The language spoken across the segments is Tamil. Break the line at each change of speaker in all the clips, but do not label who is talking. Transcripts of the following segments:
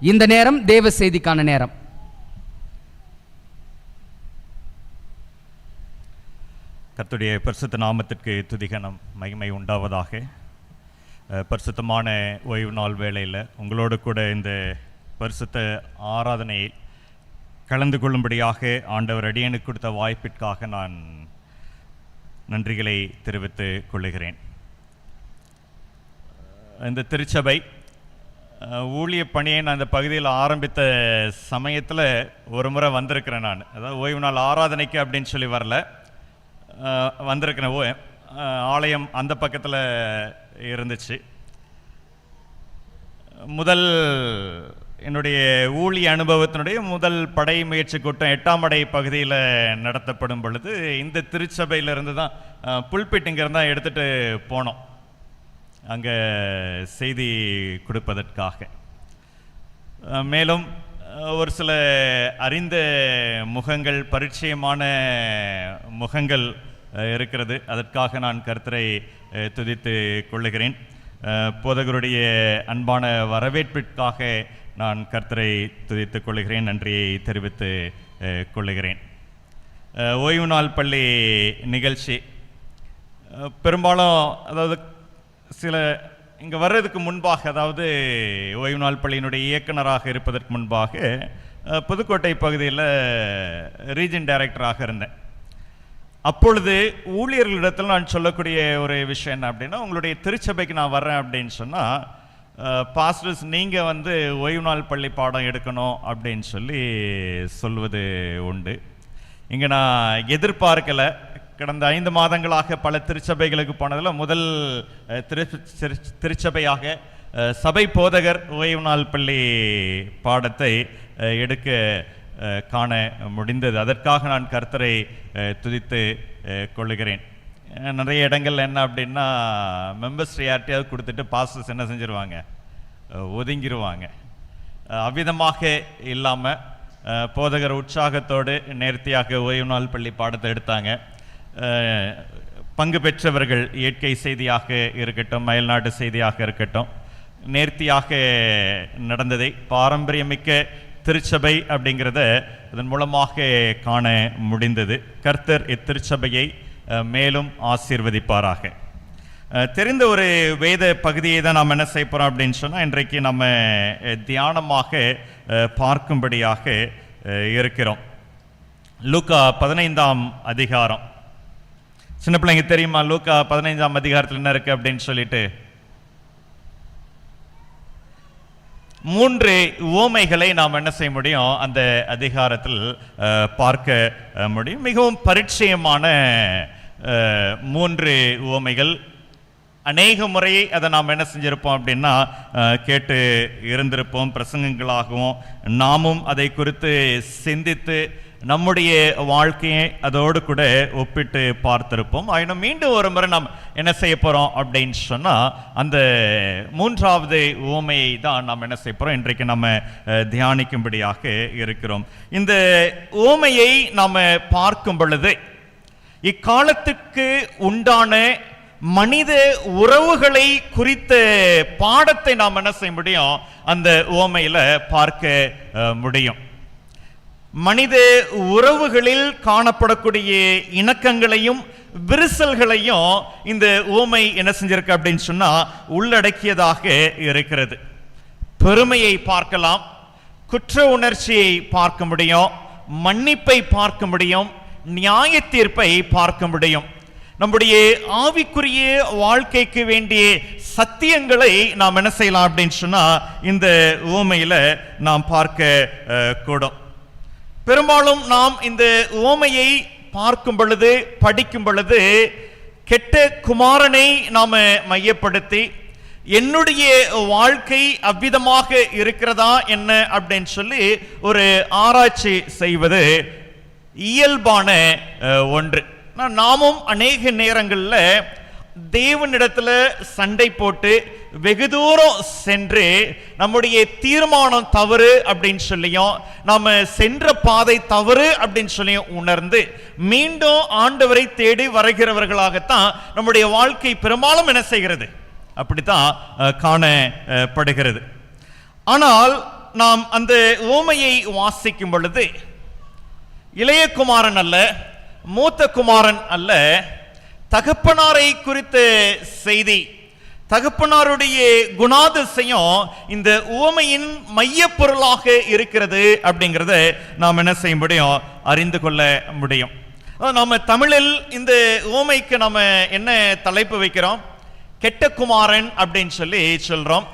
இந்த நேரம் தேவ செய்திக்கான நேரம்.
கர்த்தருடைய பரிசுத்த நாமத்திற்கு துதிகனம் மகிமை உண்டாவதாக. பரிசுத்தமான ஓய்வு நாள் வேளையில் உங்களோடு கூட இந்த பரிசுத்த ஆராதனையில் கலந்து கொள்ளும்படியாக ஆண்டவர் அடியனுக்கு கொடுத்த வாய்ப்பிற்காக நான் நன்றிகளை தெரிவித்துக் கொள்ளுகிறேன். இந்த திருச்சபை ஊழிய பணியை நான் இந்த பகுதியில் ஆரம்பித்த சமயத்தில் ஒரு முறை வந்திருக்கிறேன். நான் அதாவது ஓய்வு நாள் ஆராதனைக்கு அப்படின்னு சொல்லி வரல, வந்திருக்கிறேன். ஆலயம் அந்த பக்கத்தில் இருந்துச்சு. முதல் என்னுடைய ஊழிய அனுபவத்தினுடைய முதல் படை முயற்சி கூட்டம் 8ஆம் அடை பகுதியில் நடத்தப்படும் பொழுது இந்த திருச்சபையிலிருந்து தான் புல்பிட் இங்கிருந்து தான் எடுத்துகிட்டு போனோம் அங்கே செய்தி கொடுப்பதற்காக. மேலும் ஒரு சில அறிந்த முகங்கள், பரிச்சயமான முகங்கள் இருக்கிறது. அதற்காக நான் கர்த்தரை துதித்து கொள்ளுகிறேன். போதகருடைய அன்பான வரவேற்பிற்காக நான் கர்த்தரை துதித்து கொள்ளுகிறேன், நன்றியை தெரிவித்து கொள்ளுகிறேன். ஓய்வு நாள் பள்ளி நிகழ்ச்சி பெரும்பாலும், அதாவது சில இங்கே வர்றதுக்கு முன்பாக, அதாவது ஓய்வு நாள் பள்ளியினுடைய இயக்குனராக இருப்பதற்கு முன்பாக புதுக்கோட்டை பகுதியில் ரீஜன் டைரக்டராக இருந்தேன். அப்பொழுது ஊழியர்களிடத்தில் நான் சொல்லக்கூடிய ஒரு விஷயம் என்ன அப்படின்னா, உங்களுடைய திருச்சபைக்கு நான் வர்றேன் அப்படின்னு சொன்னால், பாஸ்டர்ஸ் நீங்கள் ஓய்வு நாள் பள்ளி பாடம் எடுக்கணும் அப்படின்னு சொல்லி சொல்வது உண்டு. இங்கே நான் எதிர்பார்க்கலை. கடந்த 5 மாதங்களாக பல திருச்சபைகளுக்கு போனதில் முதல் திருச்சபையாக சபை போதகர் ஓய்வு நாள் பள்ளி பாடத்தை எடுக்க காண முடிந்தது. அதற்காக நான் கர்த்தரை துதித்து கொள்ளுகிறேன். நிறைய இடங்கள் என்ன அப்படின்னா, மெம்பர்ஸ் யார்ட்டையாவது கொடுத்துட்டு பாஸ்டர்ஸ் என்ன செஞ்சிருவாங்க, ஒதுங்கிடுவாங்க. அவ்விதமாக இல்லாமல் போதகர் உற்சாகத்தோடு நேர்த்தியாக ஓய்வு நாள் பள்ளி பாடத்தை எடுத்தாங்க. பங்கு பெற்றவர்கள் இயற்கை செய்தியாக இருக்கட்டும், அயல்நாட்டு செய்தியாக இருக்கட்டும், நேர்த்தியாக நடந்ததை பாரம்பரியமிக்க திருச்சபை அப்படிங்கிறத இதன் மூலமாக காண முடிந்தது. கர்த்தர் இத்திருச்சபையை மேலும் ஆசீர்வதிப்பாராக. தெரிந்த ஒரு வேத பகுதியை தான் நாம் என்ன செய்ய போகிறோம் அப்படின்னு சொன்னால், இன்றைக்கு நம்ம தியானமாக பார்க்கும்படியாக இருக்கிறோம். லூக்கா 15ஆம் அதிகாரம். சின்ன பிள்ளைங்க தெரியுமா லூக்கா 15ஆம் அதிகாரத்தில் என்ன இருக்கு அப்படின்னு சொல்லிட்டு? 3 உவமைகளை நாம் என்ன செய்ய முடியும், அந்த அதிகாரத்தில் பார்க்க முடியும். மிகவும் பரிச்சயமான 3 உவமைகள். அநேக முறையை அதை நாம் என்ன செஞ்சிருப்போம் அப்படின்னா கேட்டு இருந்திருப்போம். பிரசங்கங்களாகவும் நாமும் அதை குறித்து சிந்தித்து நம்முடைய வாழ்க்கையை அதோடு கூட ஒப்பிட்டு பார்த்திருப்போம். ஆயினும் மீண்டும் ஒரு முறை நாம் என்ன செய்ய போகிறோம் அப்படின்னு சொன்னால், அந்த 3வது உவமையை தான் நாம் என்ன செய்ய போகிறோம், இன்றைக்கு நம்ம தியானிக்கும்படியாக இருக்கிறோம். இந்த உவமையை நாம் பார்க்கும் பொழுது இக்காலத்துக்கு உண்டான மனித உறவுகளை குறித்த பாடத்தை நாம் என்ன செய்ய முடியும், அந்த உவமையில் பார்க்க முடியும். மனித உறவுகளில் காணப்படக்கூடிய இணக்கங்களையும் விரிசல்களையும் இந்த உவமை என்ன செஞ்சிருக்கு அப்படின்னு சொன்னா உள்ளடக்கியதாக இருக்கிறது. பெருமையை பார்க்கலாம், குற்ற உணர்ச்சியை பார்க்க முடியும், மன்னிப்பை பார்க்க முடியும், நியாய தீர்ப்பை பார்க்க முடியும். நம்முடைய ஆவிக்குரிய வாழ்க்கைக்கு வேண்டிய சத்தியங்களை நாம் என்ன செய்யலாம் அப்படின்னு சொன்னா இந்த உவமையில நாம் பார்க்க கூடும். பெரும்பாலும் நாம் இந்த உவமையை பார்க்கும் பொழுது, படிக்கும் பொழுது, கெட்ட குமாரனை நாம மையப்படுத்தி என்னுடைய வாழ்க்கை அவ்விதமாக இருக்கிறதா என்ன அப்படின்னு சொல்லி ஒரு ஆராய்ச்சி செய்வது இயல்பான ஒன்று. நாமும் அநேக நேரங்களில் தேவனிடத்துல சண்டை போட்டு வெகு தூரம் சென்று நம்முடைய தீர்மானம் தவறு அப்படின்னு சொல்லியும், நாம சென்ற பாதை தவறு அப்படின்னு சொல்லியும் உணர்ந்து மீண்டும் ஆண்டவரை தேடி வருகிறவர்களாகத்தான் நம்முடைய வாழ்க்கை பெரும்பாலும் என்ன செய்கிறது, அப்படித்தான் காணப்படுகிறது. ஆனால் நாம் அந்த உவமையை வாசிக்கும் பொழுது இளைய குமாரன் அல்ல, மூத்த குமாரன் அல்ல, தகப்பனாரை குறித்த செய்தி, தகப்பனாருடைய குணாதிசயம் இந்த உவமையின் மைய பொருளாக இருக்கிறது அப்படிங்கிறத நாம் என்ன செய்ய முடியும், அறிந்து கொள்ள முடியும். நாம தமிழில் இந்த உவமைக்கு நாம என்ன தலைப்பு வைக்கிறோம்? கெட்ட குமாரன் அப்படின்னு சொல்லி சொல்றோம்.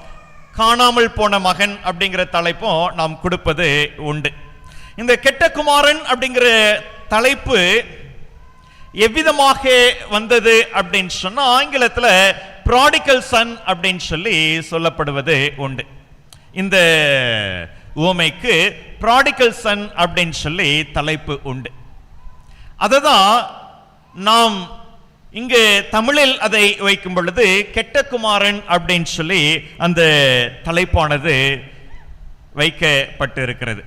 காணாமல் போன மகன் அப்படிங்கிற தலைப்பும் நாம் கொடுப்பது உண்டு. இந்த கெட்ட குமாரன் அப்படிங்கிற தலைப்பு எவ்விதமாக வந்தது அப்படின்னு சொன்னா ஆங்கிலத்தில் ப்ராடிகல் சன் அப்படின்னு சொல்லி சொல்லப்படுவது உண்டு. இந்த உவமைக்கு ப்ராடிகல் சன் அப்படின்னு சொல்லி தலைப்பு உண்டு. அததான் நாம் இங்கு தமிழில் அதை வைக்கும் பொழுது கெட்ட குமாரன் அப்படின்னு சொல்லி அந்த தலைப்பானது வைக்கப்பட்டு இருக்கிறது.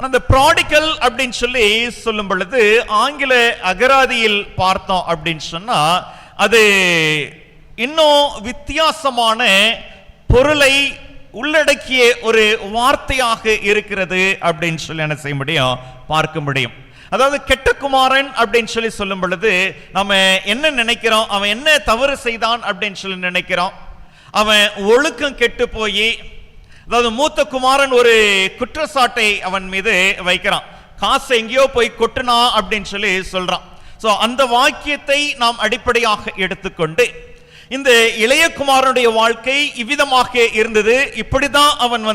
அந்த ப்ராடிகல் அப்படின்னு சொல்லி சொல்லும் பொழுது ஆங்கில அகராதியில் பார்த்தோம் அப்படின்னு சொன்னா அது இன்னும் வித்தியாசமான பொருளை உள்ளடக்கிய ஒரு வார்த்தையாக இருக்கிறது அப்படின்னு சொல்லி என்ன செய்ய முடியும், பார்க்க முடியும். அதாவது கெட்ட குமாரன் அப்படின்னு சொல்லி சொல்லும் பொழுது நம்ம என்ன நினைக்கிறோம், அவன் என்ன தவறு செய்தான் அப்படின்னு சொல்லி நினைக்கிறோம். அவன் ஒழுக்கம் கெட்டு போய், அதாவது மூத்த குமாரன் ஒரு குற்றச்சாட்டை அவன் மீது வைக்கிறான், காசு எங்கேயோ போய் கொட்டுனா அப்படின்னு சொல்லி சொல்றான். சோ அந்த வாக்கியத்தை நாம் அடிப்படையாக எடுத்துக்கொண்டு இந்த இளைய குமாரனுடைய வாழ்க்கை இவ்விதமாக இருந்தது, இப்படிதான் அவன்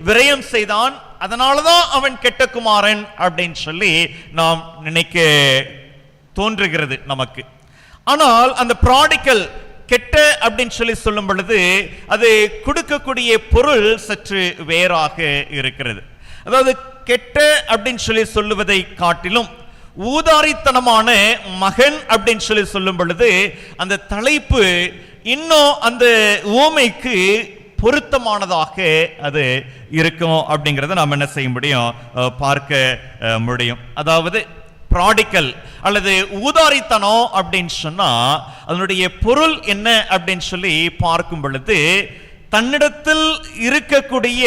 விரயம் செய்தான், அதனாலதான் அவன் கெட்ட குமாரன் அப்படின்னு சொல்லி நாம் நினைக்க தோன்றுகிறது நமக்கு. ஆனால் அந்த ப்ராடிகல் கெட்ட அப்படின்னு சொல்லி சொல்லும் பொழுது அது கொடுக்கக்கூடிய பொருள் சற்று வேறாக இருக்கிறது. அதாவது கெட்ட அப்படின்னு சொல்லி சொல்லுவதை காட்டிலும் ஊதாரித்தனமான மகன் அப்படின்னு சொல்லி சொல்லும் பொழுது அந்த தலைப்பு இன்னும் அந்த உவமைக்கு பொருத்தமானதாக அது இருக்கும் அப்படிங்கறத நாம் என்ன செய்ய முடியும், பார்க்க முடியும். அதாவது ப்ராடிகல் அல்லது ஊதாரித்தனம் அப்படின்னு சொன்னா அதனுடைய பொருள் என்ன அப்படின்னு சொல்லி பார்க்கும் பொழுது தன்னிடத்தில் இருக்கக்கூடிய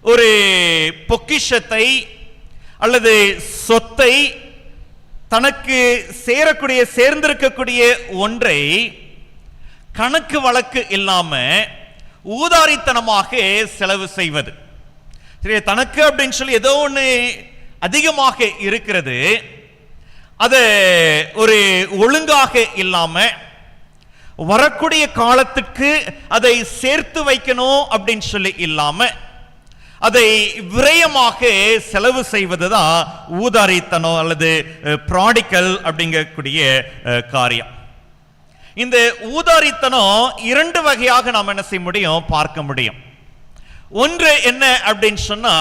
ஒரு பொக்கிஷத்தை அல்லது சொத்தை, தனக்கு சேர்ந்திருக்கக்கூடிய ஒன்றை கணக்கு வழக்கு இல்லாம ஊதாரித்தனமாக செலவு செய்வது. சரி, தனக்கு அப்படின்னு சொல்லி ஏதோ ஒன்று அதிகமாக இருக்கிறது, அது ஒரு ஒழுங்காக இல்லாம வரக்கூடிய காலத்துக்கு அதை சேர்த்து வைக்கணும் அப்படின்னு சொல்லி இல்லாம அதை விரயமாக செலவு செய்வதுதான் ஊதாரித்தனம் அல்லது ப்ராடிகல் அப்படிங்கக்கூடிய காரியம். இந்த ஊதாரித்தனம் இரண்டு வகையாக நாம் என்ன செய்ய முடியும், பார்க்க முடியும். ஒன்று என்ன அப்படின்னு சொன்னா,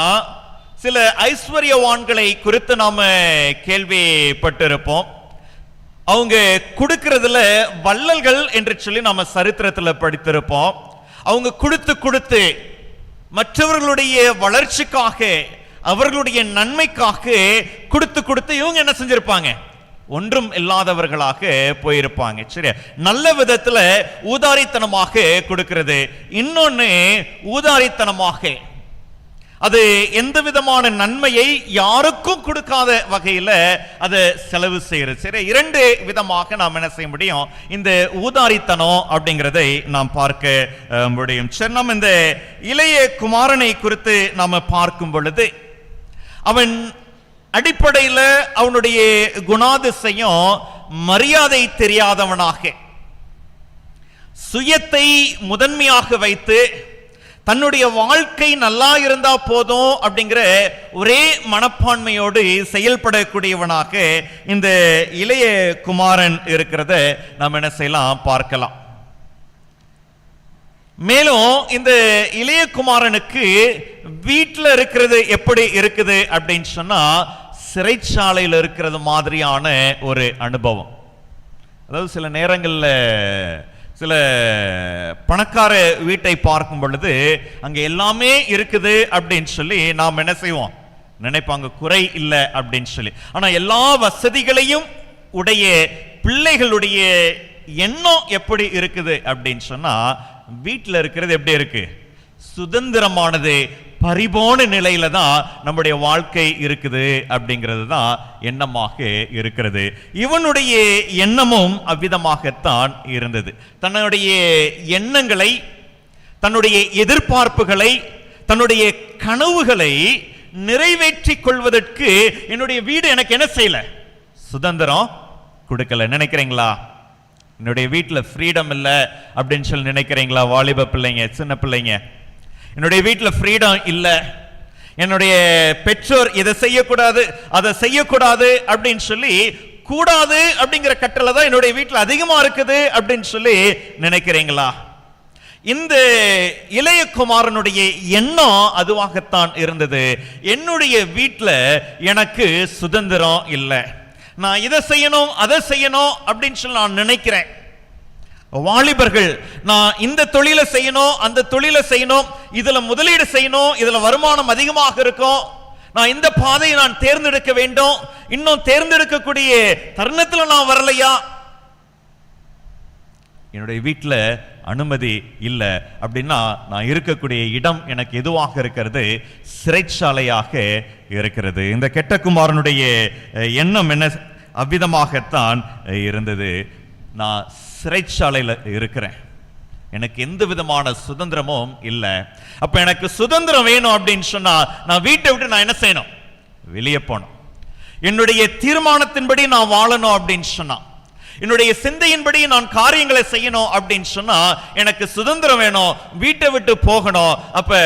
சில ஐஸ்வர்யவான்களை குறித்து நாம கேள்விப்பட்டிருப்போம். அவங்க கொடுக்கிறதுல வள்ளல்கள் என்று சொல்லி நாம சரித்திரத்தில் படித்திருப்போம். அவங்க கொடுத்து மற்றவர்களுடைய வளர்ச்சிக்காக, அவர்களுடைய நன்மைக்காக கொடுத்து இவங்க என்ன செஞ்சிருப்பாங்க, ஒன்றும் இல்லாதவர்களாக போயிருப்பாங்க. சரி, நல்ல விதத்துல ஊதாரித்தனமாக கொடுக்கிறது. இன்னொன்னு ஊதாரித்தனமாக அது எந்த விதமான நன்மையை யாருக்கும் கொடுக்காத வகையில அதை செலவு செய்யறது. சரி, இரண்டு விதமாக நாம் என்ன செய்ய முடியும், இந்த ஊதாரித்தனம் அப்படிங்கிறதை நாம் பார்க்க முடியும். சரி, நாம் இந்த இளைய குமாரனை குறித்து நாம பார்க்கும் பொழுது அவன் அடிப்படையில் அவனுடைய குணாதிசயம் மரியாதை தெரியாதவனாக, சுயத்தை முதன்மையாக வைத்து தன்னுடைய வாழ்க்கை நல்லா இருந்தா போதும் அப்படிங்கிற ஒரே மனப்பான்மையோடு செயல்படக்கூடியவனாக இந்த இளைய குமாரன் இருக்கிறத நாம் என்ன செய்யலாம், பார்க்கலாம். மேலும் இந்த இளைய குமாரனுக்கு வீட்டில் இருக்கிறது எப்படி இருக்குது அப்படின்னு சொன்னா சிறைச்சாலையில் இருக்கிறது மாதிரியான ஒரு அனுபவம். அதாவது சில நேரங்களில் சில பணக்கார வீட்டை பார்க்கும் பொழுது அங்க எல்லாமே இருக்குது அப்படின்னு சொல்லி நாம் என்ன செய்வோம், நினைப்பாங்க, குறை இல்லை அப்படின்னு சொல்லி. ஆனா எல்லா வசதிகளையும் உடைய பிள்ளைகளுடைய எண்ணம் எப்படி இருக்குது அப்படின்னு சொன்னா வீட்டில் இருக்கிறது எப்படி இருக்கு, சுதந்திரமானது பரிபூர்ண நிலையில தான் நம்முடைய வாழ்க்கை இருக்குது அப்படிங்கிறது தான் எண்ணமாக இருக்கிறது. இவனுடைய எண்ணமும் அவ்விதமாகத்தான் இருந்தது. தன்னுடைய எண்ணங்களை, தன்னுடைய எதிர்பார்ப்புகளை, தன்னுடைய கனவுகளை நிறைவேற்றிக் கொள்வதற்கு என்னுடைய வீடு எனக்கு என்ன செய்யல? சுதந்திரம் கொடுக்கல. நினைக்கிறீங்களா என்னுடைய வீட்டில் ஃப்ரீடம் இல்லை அப்படின்னு சொல்லி நினைக்கிறீங்களா? வாலிப பிள்ளைங்க, சின்ன பிள்ளைங்க, என்னுடைய வீட்டில் ஃப்ரீடம் இல்லை, என்னுடைய பெற்றோர் இதை செய்யக்கூடாது அதை செய்யக்கூடாது அப்படின்னு சொல்லி, கூடாது அப்படிங்கிற கட்டளை தான் என்னுடைய வீட்டில் அதிகமா இருக்குது அப்படின்னு சொல்லி நினைக்கிறீங்களா? இந்த இளைய குமாரனுடைய எண்ணம் அதுவாகத்தான் இருந்தது. என்னுடைய வீட்டில் எனக்கு சுதந்திரம் இல்லை, நான் இதை செய்யணும் அதை செய்யணும் அப்படின்னு சொல்லி நான் நினைக்கிறேன். வாலிபர்கள், நான் இந்த தொழிலை செய்யணும் அந்த தொழிலை செய்யணும், இதுல முதலீடு செய்யணும், இதுல வருமானம் அதிகமாக இருக்கும், நான் இந்த பாதையை நான் தேர்ந்தெடுக்க வேண்டும், இன்னும் தேர்ந்தெடுக்கக்கூடிய தருணத்தில் நான் வரலையா, என்னுடைய வீட்டில் அனுமதி இல்லை அப்படின்னா நான் இருக்கக்கூடிய இடம் எனக்கு எதுவாக இருக்கிறது? சிறைச்சாலையாக இருக்கிறது. இந்த கெட்ட குமாரனுடைய எண்ணம் என்ன? அவ்விதமாகத்தான் இருந்தது. நான் சிறைச்சாலையில் இருக்கிறேன், எனக்கு எந்த விதமான சுதந்திரமும் இல்லை. அப்ப எனக்கு சுதந்திரம் வேணும் அப்படின்னு சொன்னா நான் வீட்டை விட்டு நான் என்ன செய்யணும்? வெளியே போகணும். என்னுடைய தீர்மானத்தின்படி நான் வாழணும் அப்படின்னு சொன்னா, என்னுடைய சிந்தையின்படி நான் காரியங்களை செய்யணும் அப்படின்னு சொன்னா எனக்கு சுதந்திரம் வேணும், வீட்டை விட்டு போகணும். அப்ப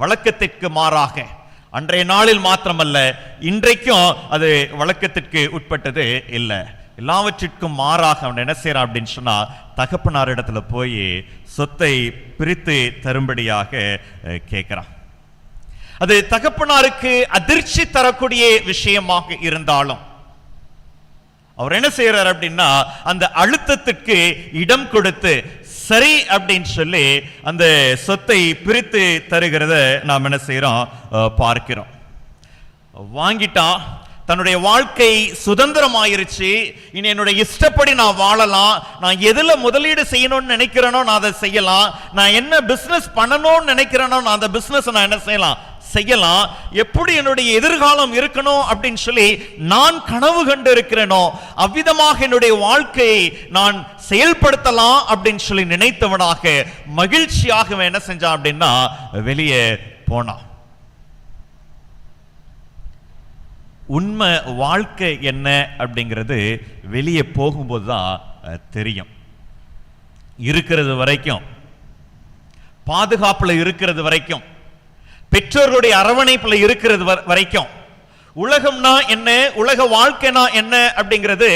வழக்கத்திற்கு மாறாக, அன்றைய நாளில் மாத்திரமல்ல இன்றைக்கும் அது வழக்கத்திற்கு உட்பட்டது இல்லை, எல்லாவற்றிற்கும் மாறாக அவன் என்ன செய்யறான் அப்படின்னு சொன்னா, தகப்பனார் இடத்துல போய் சொத்தை பிரித்து தரும்படியாக கேட்கிறான். அது தகப்பனாருக்கு அதிர்ச்சி தரக்கூடிய விஷயமாக இருந்தாலும் அவர் என்ன செய்யறார் அப்படின்னா, அந்த அழுத்தத்திற்கு இடம் கொடுத்து சரி அப்படின்னு சொல்லி அந்த சொத்தை பிரித்து தருகிறத நாம் என்ன செய்யறோம்? பார்க்கிறோம். வாங்கிட்டான், தன்னுடைய வாழ்க்கை சுதந்திரமாயிருச்சு, இனி என்னுடைய இஷ்டப்படி நான் வாழலாம், நான் எதுல முதலீடு செய்யணும்னு நினைக்கிறேனோ நான் அதை செய்யலாம், நான் என்ன பிசினஸ் பண்ணணும்னு நினைக்கிறேனோ நான் அந்த பிசினஸ் நான் என்ன செய்யலாம்? செய்யலாம். எப்படி என்னுடைய எதிர்காலம் இருக்கணும் அப்படின்னு சொல்லி நான் கனவு கண்டு இருக்கிறேனோ அவ்விதமாக என்னுடைய வாழ்க்கையை நான் செயல்படுத்தலாம் அப்படின்னு சொல்லி நினைத்தவனாக மகிழ்ச்சியாக என்ன செஞ்சான் அப்படின்னா வெளியே போனான். உண்மை வாழ்க்கை என்ன அப்படிங்கிறது வெளியே போகும்போது தான் தெரியும். இருக்கிறது வரைக்கும், பாதுகாப்புல இருக்கிறது வரைக்கும், பெற்றோர்களுடைய அரவணைப்புல இருக்கிறது வரைக்கும் உலகம்னா என்ன, உலக வாழ்க்கைனா என்ன அப்படிங்கிறது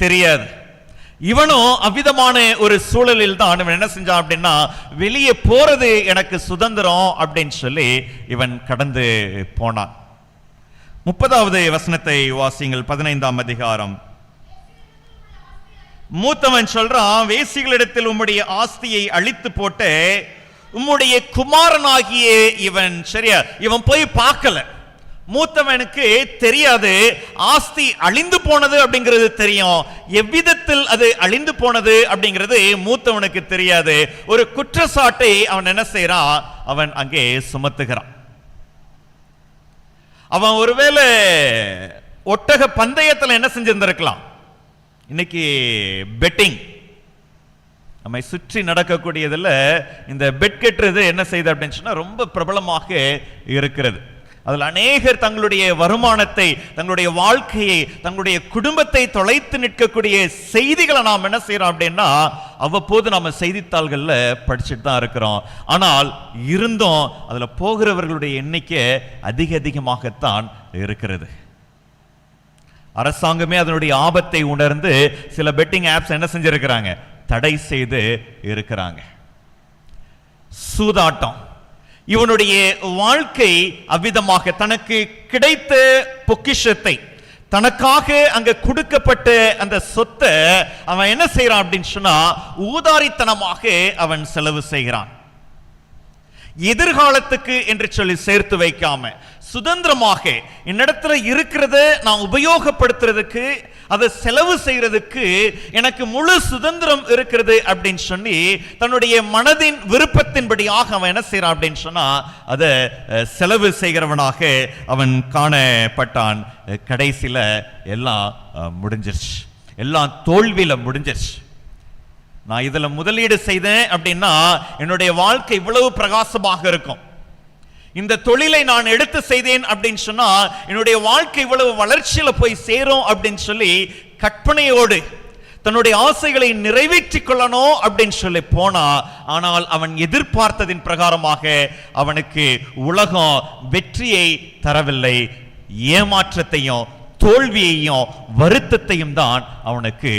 தெரியாது. இவனும் அவ்விதமான ஒரு சூழலில் தான் இவன் என்ன செஞ்சான் அப்படின்னா, வெளியே போறது எனக்கு சுதந்திரம் அப்படின்னு சொல்லி இவன் கடந்து போனான். 30வது வசனத்தை வாசிங்கள். 15ஆம் அதிகாரம். மூத்தவன் சொல்றான், வேசிகளிடத்தில் உம்முடைய ஆஸ்தியை அழித்து போட்டு உம்முடைய குமாரனாகிய இவன், சரியா, இவன் போய் பார்க்கல. மூத்தவனுக்கு தெரியாது ஆஸ்தி அழிந்து போனது அப்படிங்கிறது தெரியும், எவ்விதத்தில் அது அழிந்து போனது அப்படிங்கிறது மூத்தவனுக்கு தெரியாது. ஒரு குற்றச்சாட்டை அவன் என்ன செய்யறான்? அவன் அங்கே சுமத்துகிறான். அவன் ஒருவேளை ஒட்டக பந்தயத்தில் என்ன செஞ்சிருந்திருக்கலாம்? இன்னைக்கு பெட்டிங் நம்மை சுற்றி நடக்கக்கூடியதில் இந்த பெட் கட்டுறது என்ன செய்யுது அப்படின்னு சொன்னா ரொம்ப பிரபலமாக இருக்கிறது. அதில் அநேகர் தங்களுடைய வருமானத்தை, தங்களுடைய வாழ்க்கையை, தங்களுடைய குடும்பத்தை தொலைத்து நிற்கக்கூடிய செய்திகளை நாம் என்ன செய்யறோம் அப்படின்னா அவ்வப்போது நம்ம செய்தித்தாள்கள்ல படிச்சுட்டு தான் இருக்கிறோம். ஆனால் இருந்தும் அதுல போகிறவர்களுடைய எண்ணிக்கை அதிகமாகத்தான் இருக்கிறது. அரசாங்கமே அதனுடைய ஆபத்தை உணர்ந்து சில பெட்டிங் ஆப்ஸ் என்ன செஞ்சிருக்கிறாங்க? தடை செய்து இருக்கிறாங்க. சூதாட்டம், இவனுடைய வாழ்க்கை அவ்விதமாக தனக்கு கிடைத்த பொக்கிஷத்தை, தனக்காக அங்க கொடுக்கப்பட்ட அந்த சொத்தை அவன் என்ன செய்யறான் அப்படின்னு சொன்னா ஊதாரித்தனமாக அவன் செலவு செய்கிறான். எதிர்காலத்துக்கு என்று சொல்லி சேர்த்து வைக்காம சுதந்திரமாக என்னிடத்துல இருக்கிறத நான் உபயோகப்படுத்துறதுக்கு, அதை செலவு செய்யறதுக்கு எனக்கு முழு சுதந்திரம் இருக்கிறது அப்படின்னு சொல்லி தன்னுடைய மனதின் விருப்பத்தின்படியாக அவன் என்ன செய்யறான் அப்படின்னு சொன்னா அதை செலவு செய்கிறவனாக அவன் காணப்பட்டான். கடைசியில எல்லாம் முடிஞ்சிருச்சு, எல்லாம் தோல்வியில முடிஞ்சிருச்சு. நான் இதுல முதலீடு செய்தேன் அப்படின்னா என்னுடைய வாழ்க்கை இவ்வளவு பிரகாசமாக இருக்கும், இந்த தொழிலை நான் எடுத்து செய்தேன் அப்படின்னு சொன்னா என்னுடைய வாழ்க்கை இவ்வளவு வளர்ச்சியில போய் சேரும் அப்படின்னு சொல்லி கற்பனையோடு தன்னுடைய ஆசைகளை நிறைவேற்றிக் கொள்ளணும் அப்படின்னு சொல்லி போனா, ஆனால் அவன் எதிர்பார்த்ததின் பிரகாரமாக அவனுக்கு உலகம் வெற்றியை தரவில்லை, ஏமாற்றத்தையும் தோல்வியையும் வருத்தத்தையும் தான் அவனுக்கு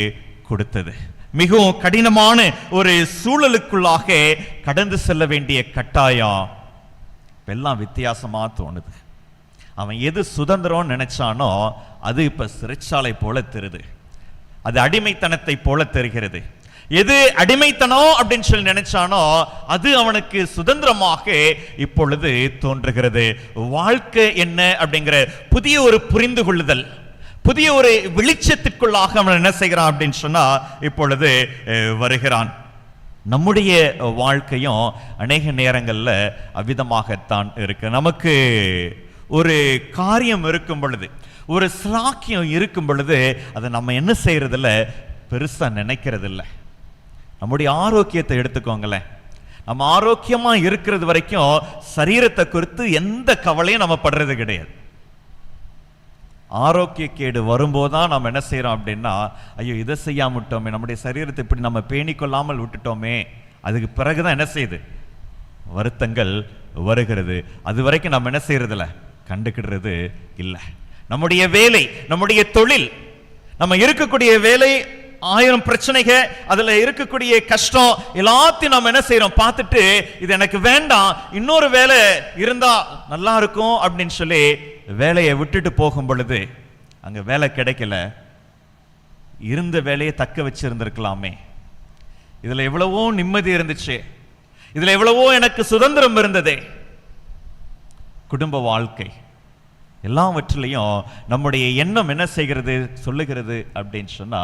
கொடுத்தது. மிகவும் கடினமான ஒரு சூழலுக்குள்ளாக கடந்து செல்ல வேண்டிய கட்டாயம் எல்லாம் வித்தியாசமா தோணுது. அவன் எது சுதந்திரம் நினைச்சானோ அது இப்ப சிறைச்சாலை போல தெரியுது, அது அடிமைத்தனத்தை போல தெரிகிறது. எது அடிமைத்தனம் அப்படின்னு சொல்லி நினைச்சானோ அது அவனுக்கு சுதந்திரமாக இப்பொழுது தோன்றுகிறது. வாழ்க்கை என்ன அப்படிங்கிற புதிய ஒரு புரிந்து கொள்ளுதல், புதிய ஒரு வெளிச்சத்திற்குள்ளாக அவன் என்ன செய்கிறான் அப்படின்னு சொன்னா இப்பொழுது வருகிறான். நம்முடைய வாழ்க்கையும் அநேக நேரங்கள்ல அவ்விதமாகத்தான் இருக்கு. நமக்கு ஒரு காரியம் இருக்கும் பொழுது, ஒரு ஸ்லாக்கியம் இருக்கும் பொழுது அதை நம்ம என்ன செய்யறதில்ல, பெருசா நினைக்கிறது இல்லை. நம்முடைய ஆரோக்கியத்தை எடுத்துக்கோங்களேன், நம்ம ஆரோக்கியமா இருக்கிறது வரைக்கும் சரீரத்தை குறித்து எந்த கவலையும் நம்ம படுறது கிடையாது. ஆரோக்கிய கேடு வரும்போதுதான் நம்ம என்ன செய்யறோம் அப்படின்னா, ஐயோ இதை செய்யாம விட்டோமே, நம்முடைய சரீரத்தை இப்படி நம்ம பேணிக்கொள்ளாமல் விட்டுட்டோமே, அதுக்கு பிறகுதான் என்ன செய்யுது, வருத்தங்கள் வருகிறது. அது வரைக்கும் நம்ம என்ன செய்யறதில்ல, கண்டுக்கிடுறது இல்லை. நம்முடைய வேலை, நம்முடைய தொழில், நம்ம இருக்கக்கூடிய வேலை, 1000 பிரச்சனைகள், அதுல இருக்கக்கூடிய கஷ்டம் எல்லாத்தையும் நம்ம என்ன செய்யறோம் பார்த்துட்டு, இது எனக்கு வேண்டாம், இன்னொரு வேலை இருந்தா நல்லா இருக்கும் அப்படின்னு சொல்லி வேலையை விட்டுட்டு போகும் பொழுது அங்க வேலை கிடைக்கல, இருந்த வேலையை தக்க வச்சிருந்திருக்கலாமே, இதுல எவ்வளவோ நிம்மதி இருந்துச்சு, இதுல எவ்வளவோ எனக்கு சுதந்திரம் இருந்ததே. குடும்ப வாழ்க்கை எல்லாவற்றிலையும் நம்முடைய எண்ணம் என்ன செய்கிறது சொல்லுகிறது அப்படின்னு சொன்னா,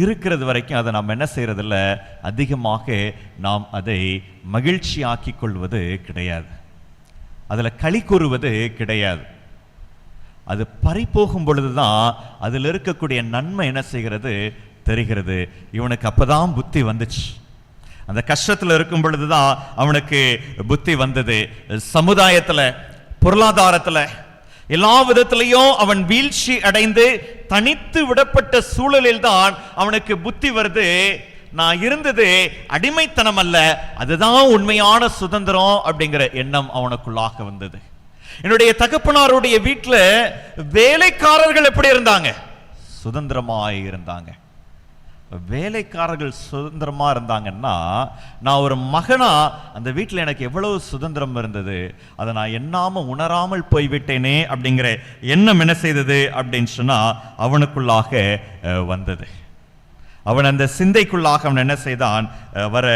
இருக்கிறது வரைக்கும் அதை நாம் என்ன செய்யறது இல்லை, அதிகமாக நாம் அதை மகிழ்ச்சி ஆக்கிக் கொள்வது கிடையாது, அதுல களி கூறுவது கிடையாது. அது பறிபோகும் பொழுதுதான் அதில் இருக்கக்கூடிய நன்மை என்ன செய்கிறது தெரிகிறது. இவனுக்கு அப்பதான் புத்தி வந்துச்சு, அந்த கஷ்டத்துல இருக்கும் பொழுதுதான் அவனுக்கு புத்தி வந்தது. சமுதாயத்துல, பொருளாதாரத்துல, எல்லா விதத்திலையும் அவன் வீழ்ச்சி அடைந்து தனித்து விடப்பட்ட சூழலில் தான் அவனுக்கு புத்தி வருது. நான் இருந்தது அடிமைத்தனம் அல்ல, அதுதான் உண்மையான சுதந்திரம் அப்படிங்கிற எண்ணம் அவனுக்குள்ளாக வந்தது. என்னுடைய தகப்பனாருடைய வீட்டுல வேலைக்காரர்கள் எப்படி இருந்தாங்க, சுதந்திரமாய் இருந்தாங்க. வேலைக்காரர்கள் சுதந்திரமா இருந்தாங்கன்னா, நான் ஒரு மகனா அந்த வீட்டில் எனக்கு எவ்வளவு சுதந்திரம் இருந்தது, அதை நான் எண்ணாம உணராமல் போய்விட்டேனே அப்படிங்கிற எண்ணம் என்ன செய்தது அப்படின்னு சொன்னா அவனுக்குள்ளாக வந்தது. அவன் அந்த சிந்தைக்குள்ளாக அவன் என்ன செய்தான், வர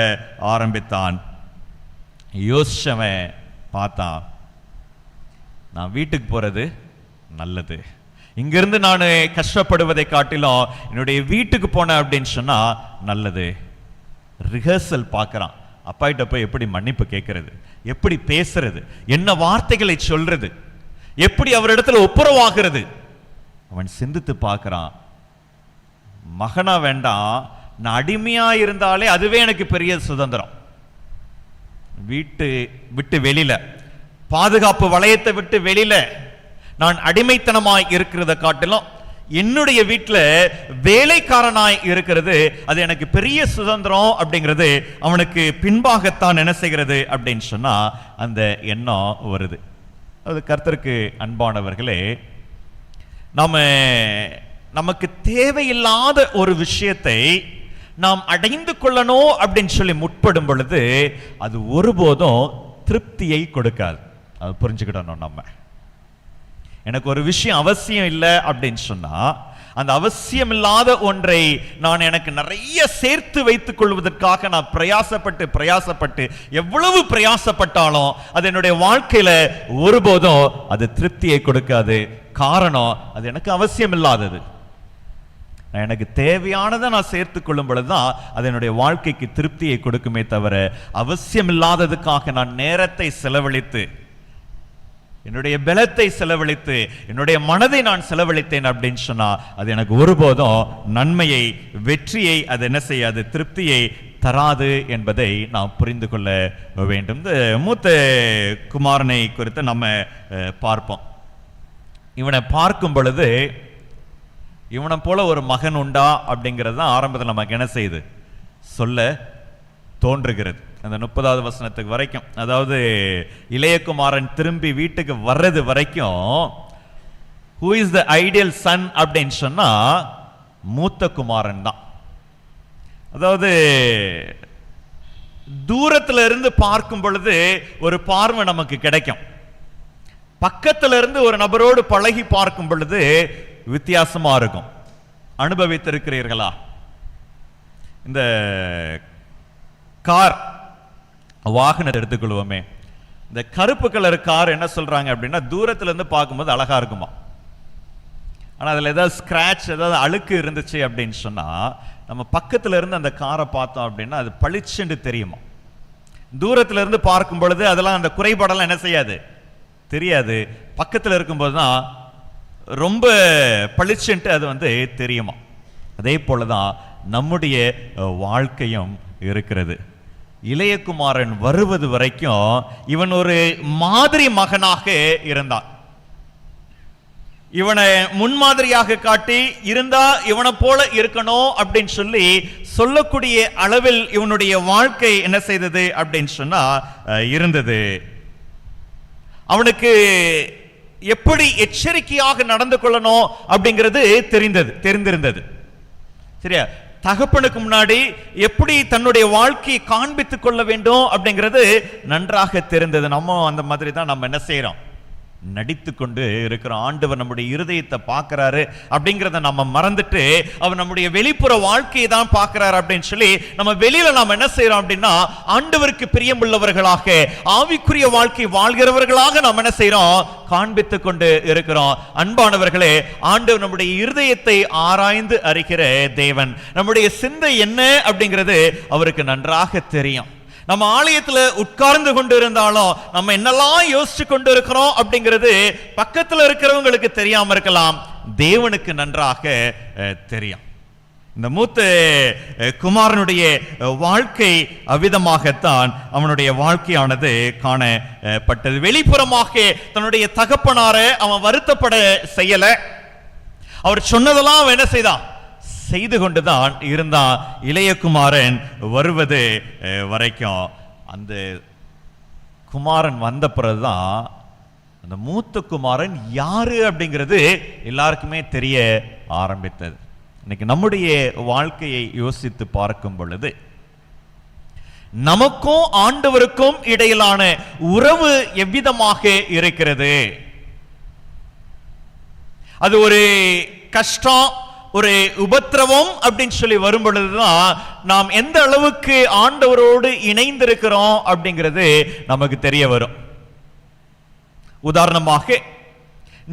ஆரம்பித்தான். யோசிச்சவன் பார்த்தான், நான் வீட்டுக்கு போறது நல்லது, இங்கிருந்து நான் கஷ்டப்படுவதை காட்டிலும் என்னுடைய வீட்டுக்கு போனேன் அப்படின்னு சொன்னா நல்லது. ரிஹர்சல் பார்க்கறான், அப்பா கிட்ட போய் எப்படி மன்னிப்பு கேட்கறது, எப்படி பேசுறது, என்ன வார்த்தைகளை சொல்றது, எப்படி அவரிடத்துல ஒப்புரவாகிறது. அவன் சிந்தித்து பார்க்கறான், மகனா வேண்டாம், நான் அடிமையா இருந்தாலே அதுவே எனக்கு பெரிய சுதந்திரம். வீட்டு விட்டு வெளியில, பாதுகாப்பு வளையத்தை விட்டு வெளியில நான் அடிமைத்தனமாய் இருக்கிறத காட்டிலும் என்னுடைய வீட்டில் வேலைக்காரனாய் இருக்கிறது அது எனக்கு பெரிய சுதந்திரம் அப்படிங்கிறது அவனுக்கு பின்பாகத்தான் என்ன செய்கிறது அப்படின்னு சொன்னா அந்த எண்ணம் வருது. அது கர்த்தருக்கு அன்பானவர்களே, நமக்கு தேவையில்லாத ஒரு விஷயத்தை நாம் அடைந்து கொள்ளணும் அப்படின்னு சொல்லி முற்படும் பொழுது அது ஒருபோதும் திருப்தியை கொடுக்காது. அது புரிஞ்சுக்கிடணும். நம்ம எனக்கு ஒரு விஷயம் அவசியம் இல்லை அப்படின்னு சொன்னா அந்த அவசியமில்லாத ஒன்றை நான் எனக்கு நிறைய சேர்த்து வைத்துக் கொள்வதற்காக நான் பிரயாசப்பட்டு எவ்வளவு பிரயாசப்பட்டாலும் அது என்னுடைய வாழ்க்கையில ஒருபோதும் அது திருப்தியை கொடுக்காது. காரணம், அது எனக்கு அவசியம் இல்லாதது. எனக்கு தேவையானதை நான் சேர்த்துக் கொள்ளும் பொழுதுதான் அது என்னுடைய வாழ்க்கைக்கு திருப்தியை கொடுக்குமே தவிர, அவசியம் இல்லாததுக்காக நான் நேரத்தை செலவழித்து, என்னுடைய பலத்தை செலவழித்து, என்னுடைய மனதை நான் செலவழித்தேன் அப்படின்னு சொன்னா அது எனக்கு ஒருபோதும் நன்மையை, வெற்றியை அது என்ன செய்யாது, திருப்தியை தராது என்பதை நாம் புரிந்து கொள்ள வேண்டும். இந்த மூத்த குமாரனை குறித்து நம்ம பார்ப்போம். இவனை பார்க்கும் பொழுது இவனை போல ஒரு மகன் உண்டா அப்படிங்கிறது தான் ஆரம்பத்தில் நமக்கு என்ன செய்யுது, சொல்ல தோன்றுகிறது. அந்த 30வது வசனத்துக்கு வரைக்கும், அதாவது இளையகுமாரன் திரும்பி வீட்டுக்கு வர்றது வரைக்கும் who is the ideal son அப்படின்னு சொன்னா மூத்த குமாரன் தான். அதாவது தூரத்துல இருந்து பார்க்கும் பொழுது ஒரு பார்வை நமக்கு கிடைக்கும். பக்கத்துல இருந்து ஒரு நபரோடு பழகி பார்க்கும் பொழுது வித்தியாசமா இருக்கும். அனுபவித்திருக்கிறீர்களா? இந்த கார் வாகனத்தை எடுத்துக்கொள்வோமே, இந்த கருப்பு கலர் கார் என்ன சொல்றாங்க அப்படின்னா, தூரத்துல இருந்து பார்க்கும்போது அழகா இருக்குமா, ஆனா அதுல ஏதாவது ஸ்கிராட்ச், ஏதாவது அழுக்கு இருந்துச்சு அப்படின்னு சொன்னா நம்ம பக்கத்துல இருந்து அந்த காரை பார்த்தோம் அப்படின்னா அது பளிச்சுன்னு தெரியுமா. தூரத்துல இருந்து பார்க்கும் பொழுது அதெல்லாம் அந்த குறைபாடெல்லாம் என்ன செய்யாது, தெரியாது. பக்கத்துல இருக்கும்போது தான் ரொம்ப பளிச்சுன்ட்டு அது தெரியுமா. அதே போலதான் நம்முடைய வாழ்க்கையும் இருக்கிறது. இளையகுமாரன் வருவது வரைக்கும் இவன் ஒரு மாதிரி மகனாக இருந்தான். இவனை முன்மாதிரியாக காட்டி இருந்தா இவனை போல இருக்கணும் அப்படின்னு சொல்லக்கூடிய அளவில் இவனுடைய வாழ்க்கை என்ன செய்தது அப்படின்னு சொன்னா இருந்தது. அவனுக்கு எப்படி எச்சரிக்கையாக நடந்து கொள்ளணும் அப்படிங்கிறது தெரிந்திருந்தது. சரியா? தகப்பனுக்கு முன்னாடி எப்படி தன்னுடைய வாழ்க்கையை காண்பித்துக் கொள்ள வேண்டும் அப்படிங்கிறது நன்றாக தெரிந்தது. நம்ம அந்த மாதிரி தான் நம்ம என்ன செய்யறோம், நடித்து கொண்டு இருக்கிறோம். ஆண்டவர் நம்முடைய இருதயத்தை பார்க்கிறாரு அப்படிங்கிறத நம்ம மறந்துட்டு அவர் நம்முடைய வெளிப்புற வாழ்க்கையை தான் பார்க்கிறாரு அப்படின்னு நம்ம வெளியில நாம் என்ன செய்யறோம் அப்படின்னா, ஆண்டவருக்கு பிரியமுள்ளவர்களாக ஆவிக்குரிய வாழ்க்கை வாழ்கிறவர்களாக நாம் என்ன செய்யறோம், காண்பித்துக் கொண்டு இருக்கிறோம். அன்பானவர்களே, ஆண்டவர் நம்முடைய இருதயத்தை ஆராய்ந்து அறிகிற தேவன். நம்முடைய சிந்தை என்ன அப்படிங்கிறது அவருக்கு நன்றாக தெரியும். நம்ம ஆலயத்துல உட்கார்ந்து கொண்டு இருந்தாலும் நம்ம என்னெல்லாம் யோசிச்சு கொண்டு இருக்கிறோம் அப்படிங்கிறது பக்கத்துல இருக்கிறவங்களுக்கு தெரியாம இருக்கலாம், தேவனுக்கு நன்றாக தெரியும். இந்த மூத்த குமாரனுடைய வாழ்க்கை அவ்விதமாகத்தான் அவனுடைய வாழ்க்கையானது காணப்பட்டது. வெளிப்புறமாக தன்னுடைய தகப்பனார அவன் வருத்தப்பட செய்யல. அவர் சொன்னதெல்லாம் அவன் என்ன செய்தான், செய்து கொண்டுதான் இருந்தான். இளையகுமாரன் வருவது வரைக்கும். அந்த குமாரன் வந்த பிறகுதான் அந்த மூத்த குமாரன் யாரு அப்படிங்கிறது எல்லாருக்குமே தெரிய ஆரம்பித்தது. இன்னைக்கு நம்முடைய வாழ்க்கையை யோசித்து பார்க்கும் பொழுது நமக்கும் ஆண்டவருக்கும் இடையிலான உறவு எவ்விதமாக இருக்கிறது? அது ஒரு கஷ்டம், ஒரு உபத்திரவம் அப்படின்னு வரும் பொழுதுதான் நாம் எந்த அளவுக்கு ஆண்டவரோடு இணைந்திருக்கிறோம் அப்படிங்கிறது நமக்கு தெரிய வரும். உதாரணமாக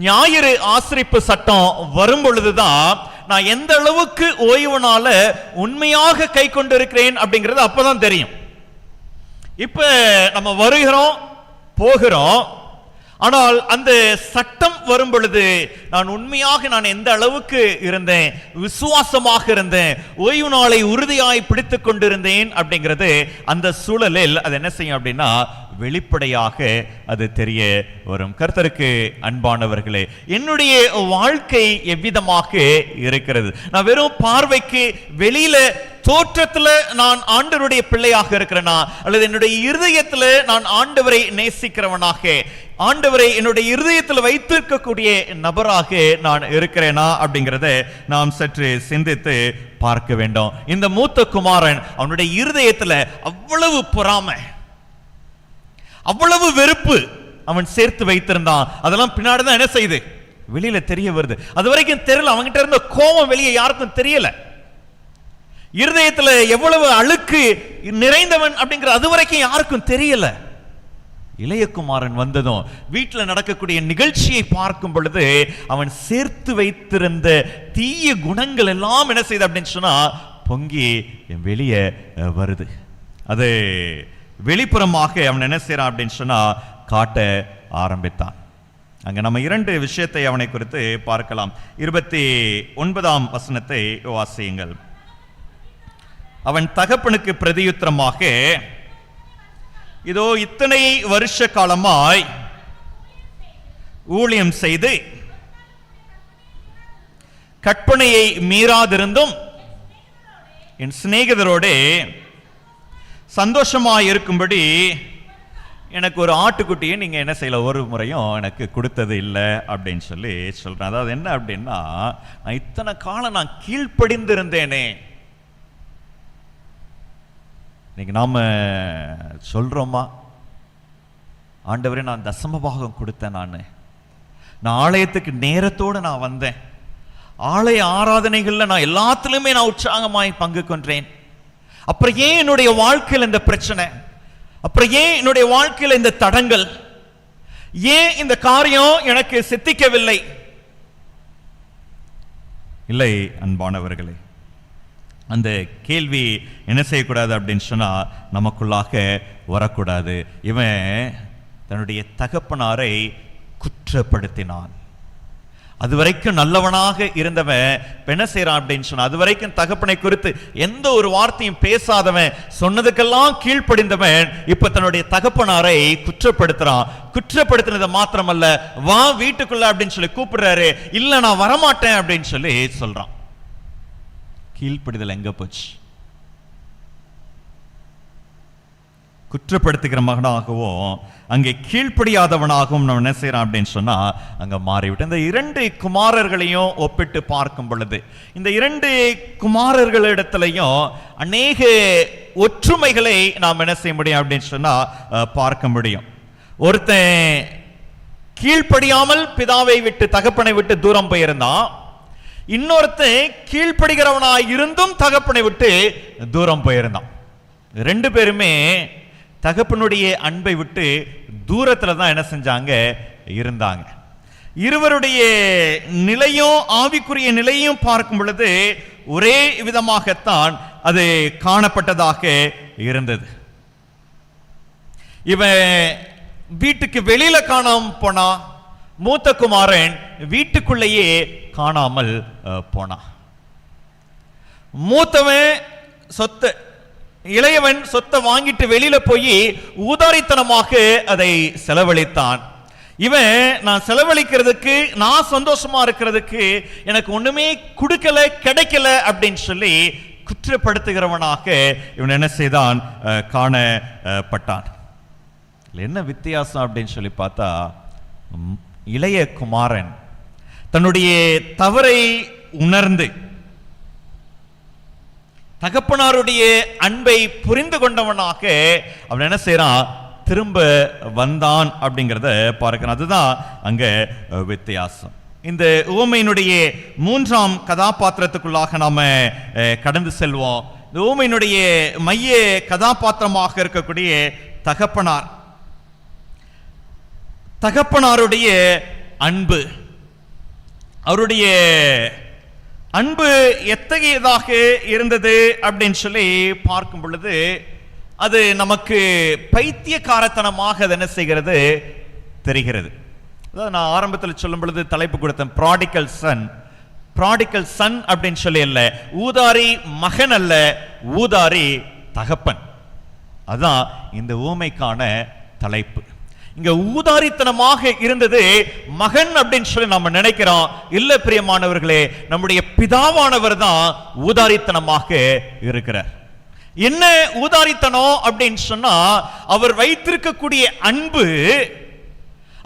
ஞாயிறு ஆசரிப்பு சட்டம் வரும் பொழுதுதான் நான் எந்த அளவுக்கு ஓய்வுனால உண்மையாக கை கொண்டிருக்கிறேன் அப்படிங்கிறது அப்பதான் தெரியும். இப்ப நம்ம வருகிறோம் போகிறோம், ஆனால் அந்த சட்டம் வரும் பொழுது நான் உண்மையாக நான் எந்த அளவுக்கு இருந்தேன், விசுவாசமாக இருந்தேன், ஓய்வு நாளை உறுதியாய் பிடித்துக் கொண்டிருந்தேன் அப்படிங்கிறது அந்த சூழலில் அது என்ன செய்யும் அப்படின்னா வெளிப்படையாக அது தெரிய வரும். கர்த்தருக்கு அன்பானவர்களே, என்னுடைய வாழ்க்கை எவ்விதமாக இருக்கிறது? நான் வெறும் பார்வைக்கு வெளியில தோற்றத்துல நான் ஆண்டவருடைய பிள்ளையாக இருக்கிறேனா, அல்லது என்னுடைய இருதயத்துல நான் ஆண்டவரை நேசிக்கிறவனாக, ஆண்டவரை என்னுடைய இருதயத்தில் வைத்திருக்கக்கூடிய நபராக நான் இருக்கிறேனா அப்படிங்கிறத நாம் சற்று சிந்தித்து பார்க்க வேண்டும். இந்த மூத்த குமாரன் அவனுடைய இருதயத்துல அவ்வளவு பொறாமை, அவ்வளவு வெறுப்பு அவன் சேர்த்து வைத்திருந்தான். அதெல்லாம் பின்னாடிதான் என்ன செய்து வெளியில தெரிய வருது. அது வரைக்கும் தெரியல, அவங்கிட்ட இருந்த கோபம் வெளியே யாருக்கும் தெரியல. இருதயத்துல எவ்வளவு அழுக்கு நிறைந்தவன் அப்படிங்கிற அது வரைக்கும் யாருக்கும் தெரியல. இளையகுமாரன் வந்ததும் வீட்டில் நடக்கக்கூடிய நிகழ்ச்சியை பார்க்கும் பொழுது அவன் சேர்த்து வைத்திருந்த தீய குணங்கள் எல்லாம் என்ன செய்த அப்படின்னு சொன்னா பொங்கி வெளியே வருது. அது வெளிப்புறமாக அவன் என்ன செய்யறான் அப்படின்னு சொன்னா காட்ட ஆரம்பித்தான். அங்க நம்ம 2 விஷயத்தை அவனை குறித்து பார்க்கலாம். 29ஆம் வசனத்தை வாசியுங்கள். அவன் தகப்பனுக்கு பிரதியுத்தரமாக, இதோ இத்தனை வருஷ காலமாய் ஊழியம் செய்து கற்பனையை மீறாதிருந்தும் என் சிநேகிதரோடு சந்தோஷமாய் இருக்கும்படி எனக்கு ஒரு ஆட்டுக்குட்டியை நீங்க என்ன செய்யல, ஒரு முறையும் எனக்கு கொடுத்தது இல்லை அப்படின்னு சொல்லி சொல்றேன். அதாவது என்ன அப்படின்னா, நான் இத்தனை காலம் நான் கீழ்ப்படிந்திருந்தேனே. இன்னைக்கு நாம சொல்றோமா, ஆண்டவரே நான் தசம பாகம் கொடுத்தேன், நான் ஆலயத்துக்கு நேரத்தோடு நான் வந்தேன், ஆலய ஆராதனைகள்ல நான் எல்லாத்திலுமே நான் உற்சாகமாய் பங்கு கொண்டேன், அப்புறம் ஏன் என்னுடைய வாழ்க்கையில் இந்த பிரச்சனை, அப்புறம் ஏன் என்னுடைய வாழ்க்கையில் இந்த தடங்கள், ஏன் இந்த காரியம் எனக்கு சித்திக்கவில்லை? இல்லை அன்பானவர்களே, அந்த கேள்வி என்ன செய்யக்கூடாது அப்படின்னு சொன்னா நமக்குள்ளாக வரக்கூடாது. இவன் தன்னுடைய தகப்பனாரை குற்றப்படுத்தினான். அது வரைக்கும் நல்லவனாக இருந்தவன் என்ன செய்யறான் அப்படின்னு சொன்னா, அது வரைக்கும் தகப்பனை குறித்து எந்த ஒரு வார்த்தையும் பேசாதவன், சொன்னதுக்கெல்லாம் கீழ்ப்படிந்தவன், இப்ப தன்னுடைய தகப்பனாரை குற்றப்படுத்துறான். குற்றப்படுத்தினது மாத்திரமல்ல, வா வீட்டுக்குள்ள அப்படின்னு சொல்லி கூப்பிடுறாரு. இல்ல நான் வரமாட்டேன் அப்படின்னு சொல்லி சொல்றான். கீழ்ப்படிதல் எங்க போச்சு? குற்றப்படுத்துகிற மகனாகவும் அங்கே கீழ்ப்படியாதவனாகவும் நம்ம என்ன செய்யறான் அப்படின்னு சொன்னா அங்க மாறிவிட்டு, இந்த 2 குமாரர்களையும் ஒப்பிட்டு பார்க்கும் பொழுது இந்த 2 குமாரர்களிடத்திலையும் அநேக ஒற்றுமைகளை நாம் என்ன செய்ய முடியும் அப்படின்னு சொன்னா பார்க்க முடியும். ஒருத்தன் கீழ்ப்படியாமல் பிதாவை விட்டு தகப்பனை விட்டு தூரம் போயிருந்தான். இன்னொருத்தன் கீழ்ப்படுகிறவனாய் இருந்தும் தகப்பனை விட்டு தூரம் போயிருந்தான். 2 பேருமே தகப்பனுடைய அன்பை விட்டு தூரத்துல தான் என்ன செஞ்சாங்க, இருந்தாங்க. இருவருடைய நிலையும் ஆவிக்குரிய நிலையும் பார்க்கும் பொழுது ஒரே விதமாகத்தான் அது காணப்பட்டதாக இருந்தது. இவன் வீட்டுக்கு வெளியில காணாம போனா, மூத்த குமாரன் வீட்டுக்குள்ளேயே காணாமல் போனான். மூத்தவன் சொத்து, இளையவன் சொத்தை வாங்கிட்டு வெளியில போய் ஊதாரித்தனமாக அதை செலவழித்தான். இவன் நான் செலவழிக்கிறதுக்கு, நான் சந்தோஷமா இருக்கிறதுக்கு எனக்கு ஒண்ணுமே கொடுக்கல, கிடைக்கல அப்படின்னு சொல்லி குற்றப்படுத்துகிறவனாக இவன் என்ன செய்தான், காணப்பட்டான். என்ன வித்தியாசம் அப்படின்னு சொல்லி பார்த்தா, இளைய குமாரன் தன்னுடைய தவறை உணர்ந்து தகப்பனாருடைய அன்பை புரிந்து கொண்டவனாக அவன் என்ன செய்யறான், திரும்ப வந்தான் அப்படிங்கிறத பார்க்கிறான். அதுதான் அங்க வித்தியாசம். இந்த உவமையினுடைய 3ஆம் கதாபாத்திரத்துக்குள்ளாக நாம கடந்து செல்வோம். இந்த உவமையினுடைய மைய கதாபாத்திரமாக இருக்கக்கூடிய தகப்பனார், தகப்பனாருடைய அன்பு, அவருடைய அன்பு எத்தகையதாக இருந்தது அப்படின்னு சொல்லி பார்க்கும் பொழுது அது நமக்கு பைத்தியக்காரத்தனமாக அது என்ன செய்கிறது தெரிகிறது. அதாவது நான் ஆரம்பத்தில் சொல்லும் பொழுது தலைப்பு கொடுத்தேன், ப்ராடிகல் சன். ப்ராடிகல் சன் அப்படின்னு சொல்லி அல்ல, ஊதாரி மகன் அல்ல, ஊதாரி தகப்பன். அதான் இந்த ஊமைக்கான தலைப்பு. இங்க ஊதாரித்தனமாக இருந்தது மகன் அப்படின்னு சொல்லி நாம நினைக்கிறோம். இல்ல பிரியமானவர்களே, நம்முடைய பிதாவானவர் தான் ஊதாரித்தனமாக இருக்கிறார். என்ன ஊதாரித்தனம் அப்படின்னு சொன்னா, அவர் வைத்திருக்கக்கூடிய அன்பு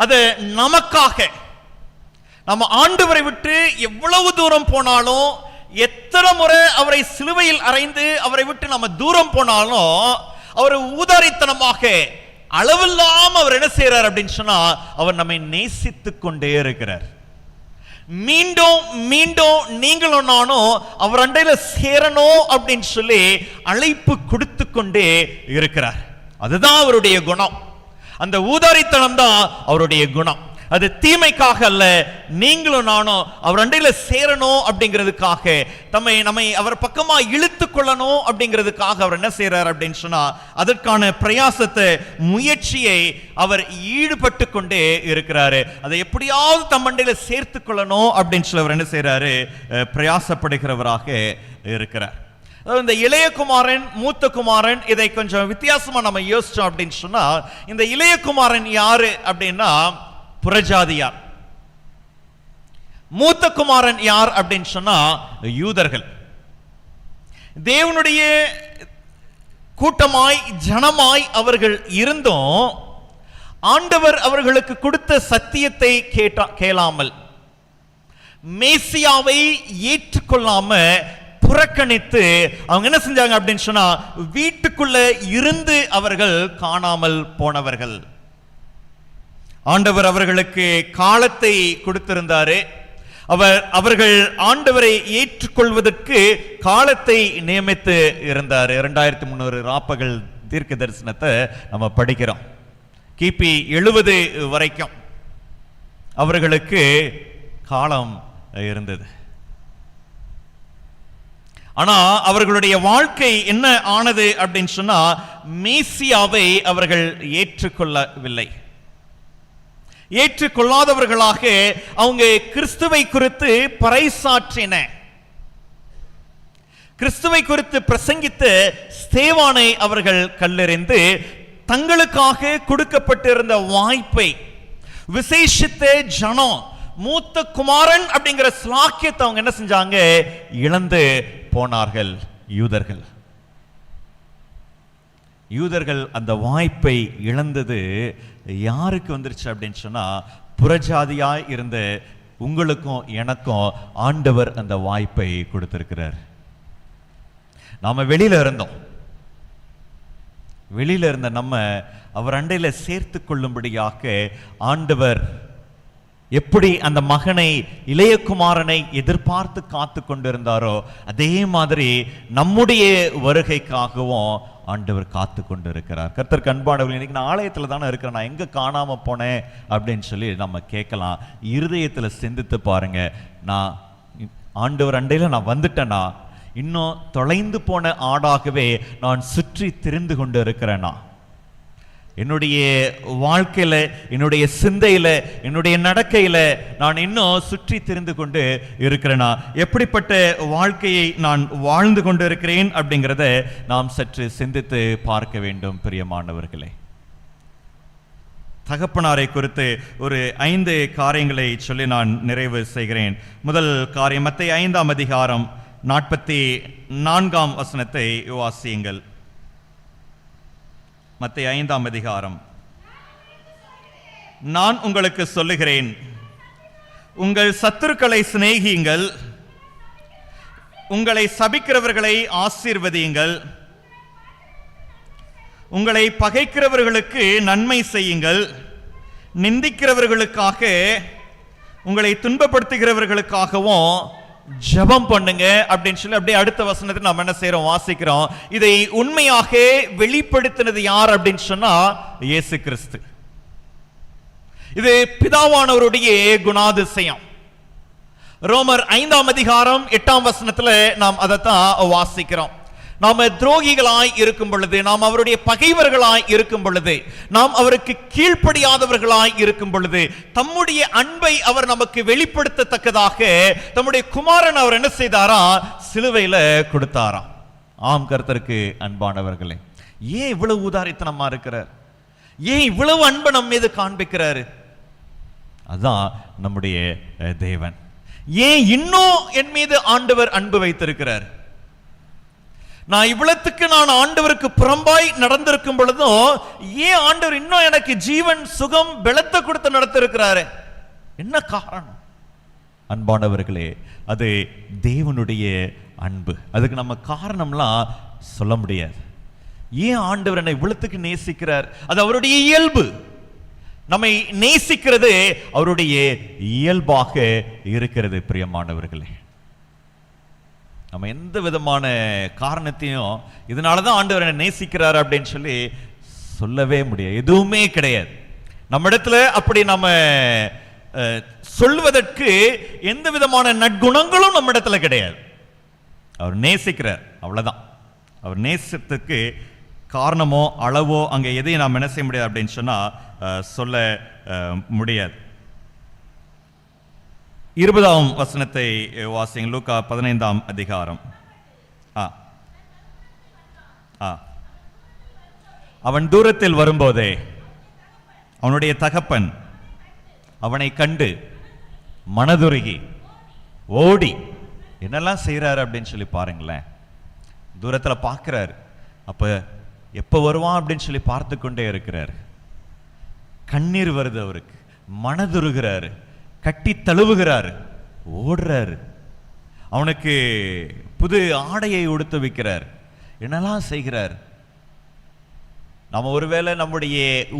அது நமக்காக. நம்ம ஆண்டவரை விட்டு எவ்வளவு தூரம் போனாலும், எத்தனை முறை அவரை சிலுவையில் அறைந்து அவரை விட்டு நம்ம தூரம் போனாலும், அவர் ஊதாரித்தனமாக அளவில்லாம அவர் என்ன செய்யறார் அப்படின்னு சொன்னா, அவர் நம்மை நேசித்துக் கொண்டே இருக்கிறார். மீண்டும் மீண்டும் நீங்களும் நானும் அவர் அண்டையில சேரணும் அப்படின்னு சொல்லி அழைப்பு கொடுத்து கொண்டே இருக்கிறார். அதுதான் அவருடைய குணம். அந்த ஊதாரித்தனம் தான் அவருடைய குணம். அது தீமைக்காக அல்ல, நீங்களும் நானும் அவர் அண்டையில சேரணும் அப்படிங்கிறதுக்காக, நம்மை அவர் பக்கமா இழுத்து கொள்ளணும் அப்படிங்கிறதுக்காக அவர் என்ன செய்யறார் அப்படின்னு சொன்னா, அதற்கான பிரயாசத்தை, முயற்சியை அவர் ஈடுபட்டு கொண்டே இருக்கிறாரு. அதை எப்படியாவது தம் அண்டையில சேர்த்து கொள்ளணும் அப்படின்னு சொல்லி அவர் என்ன செய்யறாரு, பிரயாசப்படுகிறவராக இருக்கிறார். இந்த இளைய குமாரன், மூத்த குமாரன், இதை கொஞ்சம் வித்தியாசமா நம்ம யோசிச்சோம் அப்படின்னு சொன்னா, இந்த இளைய குமாரன் யாரு அப்படின்னா புறஜாதியார். மூத்த குமாரன் யார் அப்படின்னு சொன்னா யூதர்கள். தேவனுடைய கூட்டமாய் ஜனமாய் அவர்கள் இருந்தும் ஆண்டவர் அவர்களுக்கு கொடுத்த சத்தியத்தை கேளாமல், மேசியாவை ஏற்றுக்கொள்ளாம புறக்கணித்து அவங்க என்ன செஞ்சாங்க அப்படின்னு சொன்னா, வீட்டுக்குள்ள இருந்து அவர்கள் காணாமல் போனவர்கள். ஆண்டவர் அவர்களுக்கு காலத்தை கொடுத்திருந்தாரு. அவர்கள் ஆண்டவரை ஏற்றுக்கொள்வதற்கு காலத்தை நியமித்து இருந்தார். 2300 ராப்பகல் தீர்க்க தரிசனத்தை நம்ம படிக்கிறோம். கிபி 70 வரைக்கும் அவர்களுக்கு காலம் இருந்தது. ஆனா அவர்களுடைய வாழ்க்கை என்ன ஆனது அப்படின்னு சொன்னா, மேசியாவை அவர்கள் ஏற்றுக்கொள்ளவில்லை. ஏற்றுக்கொள்ளாதவர்களாக அவங்க கிறிஸ்துவை குறித்து பறைசாற்றின, கிறிஸ்துவை குறித்து பிரசங்கித்து ஸ்தேவானை அவர்கள் கல்லெறிந்து தங்களுக்காக கொடுக்கப்பட்டிருந்த வாய்ப்பை, விசேஷித்த ஜனம், மூத்த குமாரன் அப்படிங்கிற ஸ்லாக்கியத்தை அவங்க என்ன செஞ்சாங்க, இழந்து போனார்கள். யூதர்கள் அந்த வாய்ப்பை இழந்தது யாருக்கு வந்துருச்சு அப்படின்னு சொன்னா, புறஜாதியாய் இருந்த உங்களுக்கும் எனக்கும் ஆண்டவர் அந்த வாய்ப்பை கொடுத்திருக்கிறார். நாம வெளியில இருந்த நம்ம அவர் அண்டையில சேர்த்து கொள்ளும்படியாக ஆண்டவர் எப்படி அந்த மகனை, இளையகுமாரனை எதிர்பார்த்து காத்து கொண்டிருந்தாரோ, அதே மாதிரி நம்முடைய வருகைக்காகவும் ஆண்டவர் காத்து கொண்டு இருக்கிறார். கர்த்தருக்கு அன்பானவர்களே, இன்னைக்கு நான் ஆலயத்தில் தானே இருக்கிறேன், நான் எங்க காணாம போனேன் அப்படின்னு சொல்லி நம்ம கேட்கலாம். இருதயத்துல சிந்தித்து பாருங்க, நான் ஆண்டவர் அண்டையில நான் வந்துட்டேனா, இன்னும் தொலைந்து போன ஆடாகவே நான் சுற்றி திரிந்து கொண்டு இருக்கிறேனா? என்னுடைய வாழ்க்கையில, என்னுடைய சிந்தையில, என்னுடைய நடக்கையில நான் இன்னும் சுற்றி திரிந்து கொண்டு இருக்கிறேனா? எப்படிப்பட்ட வாழ்க்கையை நான் வாழ்ந்து கொண்டு இருக்கிறேன் அப்படிங்கிறத நாம் சற்று சிந்தித்து பார்க்க வேண்டும். பிரியமானவர்களே, தகப்பனாரை குறித்து ஒரு 5 காரியங்களை சொல்லி நான் நிறைவு செய்கிறேன். முதல் காரியம், மத்தேயு 5ஆம் அதிகாரம் 44ஆம் வசனத்தை வாசியுங்கள். மத்தேயு 5ஆம் அதிகாரம். நான் உங்களுக்கு சொல்லுகிறேன், உங்கள் சத்துருக்களை சிநேகியுங்கள், உங்களை சபிக்கிறவர்களை ஆசீர்வதியுங்கள், உங்களை பகைக்கிறவர்களுக்கு நன்மை செய்யுங்கள், நிந்திக்கிறவர்களுக்காக, உங்களை துன்பப்படுத்துகிறவர்களுக்காகவும் ஜெபம் பண்ணுங்க அப்படின்னு சொல்லி அப்படியே அடுத்த வசனத்தை நாம் என்ன செய்யறோம், வாசிக்கிறோம். இதை உண்மையாக வெளிப்படுத்தினது யார் அப்படின்னு சொன்னா இயேசு கிறிஸ்து. இது பிதாவானவருடைய குணாதிசயம். ரோமர் 5ஆம் அதிகாரம் 8ஆம் வசனத்துல நாம் அதைத்தான் வாசிக்கிறோம். நாம துரோகிகளாய் இருக்கும் பொழுது, நாம் அவருடைய பகைவர்களாய் இருக்கும் பொழுது, நாம் அவருக்கு கீழ்ப்படியாதவர்களாய் இருக்கும் பொழுது, தம்முடைய அன்பை அவர் நமக்கு வெளிப்படுத்தத்தக்கதாக தம்முடைய குமாரன் அவர் என்ன செய்தாரா, சிலுவையில கொடுத்தாராம். ஆம், கர்த்தருக்கு அன்பானவர்களே, ஏன் இவ்வளவு உதாரித்தனமா இருக்கிறார்? ஏன் இவ்வளவு அன்பை நம்ம மீது காண்பிக்கிறாரு? அதான் நம்முடைய தேவன். ஏன் இன்னும் என் மீது ஆண்டவர் அன்பு வைத்திருக்கிறார்? நான் இவ்வளத்துக்கு நான் ஆண்டவருக்கு புறம்பாய் நடந்திருக்கும் பொழுதும் ஏன் ஆண்டவர் இன்னும் எனக்கு ஜீவன், சுகம், பலத்தை கொடுத்து நடத்திருக்கிறாரு? என்ன காரணம்? அன்பானவர்களே, அது தேவனுடைய அன்பு. அதுக்கு நம்ம காரணம்லாம் சொல்ல முடியாது. ஏன் ஆண்டவர் என்னை இவ்வளத்துக்கு நேசிக்கிறார்? அது அவருடைய இயல்பு. நம்மை நேசிக்கிறது அவருடைய இயல்பாக இருக்கிறது. பிரியமானவர்களே, நம்ம எந்த விதமான காரணத்தையும் இதனாலதான் ஆண்டவர் என்னை நேசிக்கிறார் அப்படின்னு சொல்லி சொல்லவே முடியாது. எதுவுமே கிடையாது. நம்ம இடத்துல அப்படி நம்ம சொல்வதற்கு எந்த விதமான நற்குணங்களும் நம்ம இடத்துல கிடையாது. அவர் நேசிக்கிறார், அவ்வளவுதான். அவர் நேசத்துக்கு காரணமோ அளவோ அங்க எதையும் நாம் என்ன செய்ய முடியாது அப்படின்னு சொன்னா சொல்ல முடியாது. 20ஆம் வசனத்தை வாசிங்க. லூக்கா 15ஆம் அதிகாரம். அவன் தூரத்தில் வரும்போதே அவனுடைய தகப்பன் அவனை கண்டு மனதுருகி ஓடி என்னெல்லாம் செய்யறாரு அப்படின்னு சொல்லி பாருங்களேன். தூரத்துல பார்க்கிறாரு. அப்ப எப்ப வருவான் அப்படின்னு சொல்லி பார்த்து கொண்டே இருக்கிறாரு. கண்ணீர் வருது அவருக்கு, மனதுருகிறாரு, கட்டி தழுவுகிறாரு, ஓடுறாரு. அவனுக்கு புது ஆடையை உடுத்து வைக்கிறார், என்னெல்லாம் செய்கிறார். நம்ம ஒருவேளை நம்முடைய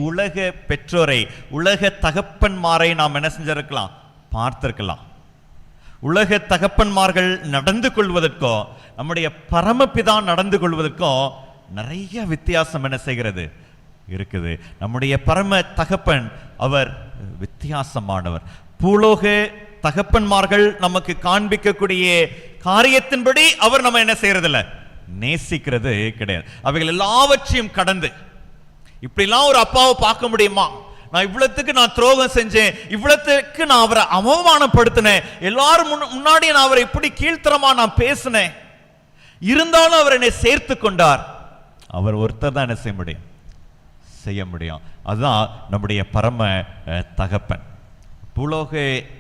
உலக பெற்றோரை, உலக தகப்பன்மாரை நாம் என்ன செஞ்சிருக்கலாம், பார்த்திருக்கலாம். உலக தகப்பன்மார்கள் நடந்து கொள்வதற்கும் நம்முடைய பரமபிதா நடந்து கொள்வதற்கும் நிறைய வித்தியாசம் என்ன செய்கிறது இருக்குது. நம்முடைய பரம தகப்பன் அவர் வித்தியாசமானவர். பூலோக தகப்பன்மார்கள் நமக்கு காண்பிக்கக்கூடிய காரியத்தின்படி அவர் நம்ம என்ன செய்யறதில்ல, நேசிக்கிறது கிடையாது. அவைகள் எல்லாவற்றையும் கடந்து இப்படிலாம் ஒரு அப்பாவை பார்க்க முடியுமா? நான் இவ்வளத்துக்கு நான் துரோகம் செஞ்சேன், இவ்வளத்துக்கு நான் அவரை அவமானப்படுத்தினேன், எல்லாரும் முன்னாடி நான் அவரை இப்படி கீழ்த்தரமா நான் பேசினேன், இருந்தாலும் அவர் என்னை சேர்த்து கொண்டார். அவர் ஒருத்தர் தான் என்ன செய்ய முடியும். அதுதான் நம்முடைய பரம தகப்பன். பூலோக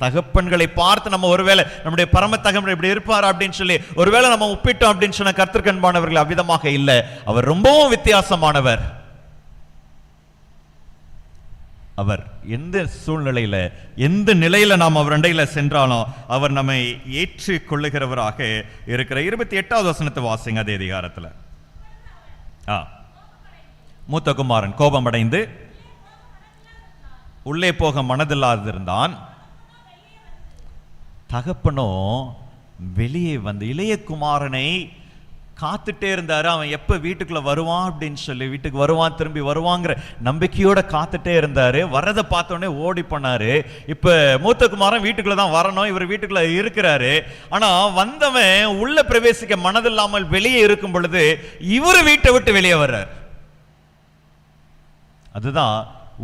தகப்பன்களை பார்த்து நம்ம ஒருவேளை நம்முடைய பரம தகப்பன் இப்படி இருப்பார் அப்படின்னு சொல்லி ஒருவேளை நம்ம ஒப்பிட்டோம் அப்படின்னு சொன்ன கர்த்தர்கண்பானவர்கள் அவ்விதமாக இல்லை. அவர் ரொம்பவும் வித்தியாசமானவர். அவர் எந்த சூழ்நிலையில எந்த நிலையில நாம் அவர் அண்டையில சென்றாலும் அவர் நம்மை ஏற்று கொள்ளுகிறவராக இருக்கிற. 28வது வசனத்தை வாசிங்க அதே அதிகாரத்துல. மூத்த குமாரன் கோபமடைந்து உள்ளே போக மனதில்லாதிருந்தான். தகப்பனோ வெளியே வந்து இளைய குமாரனை காத்துட்டே இருந்தாரு. அவன் எப்ப வீட்டுக்குள்ள வருவான் அப்படின்னு சொல்லி, வீட்டுக்கு வருவான், திரும்பி வருவாங்கிற நம்பிக்கையோட காத்துட்டே இருந்தாரு. வரதை பார்த்தோடனே ஓடி பண்ணாரு. இப்ப மூத்த குமாரன் வீட்டுக்குள்ள தான் வரணும், இவர் வீட்டுக்குள்ள இருக்கிறாரு. ஆனா வந்தவன் உள்ள பிரவேசிக்க மனதில்லாமல் வெளியே இருக்கும் பொழுது இவரு வீட்டை விட்டு வெளியே வர்றார். அதுதான்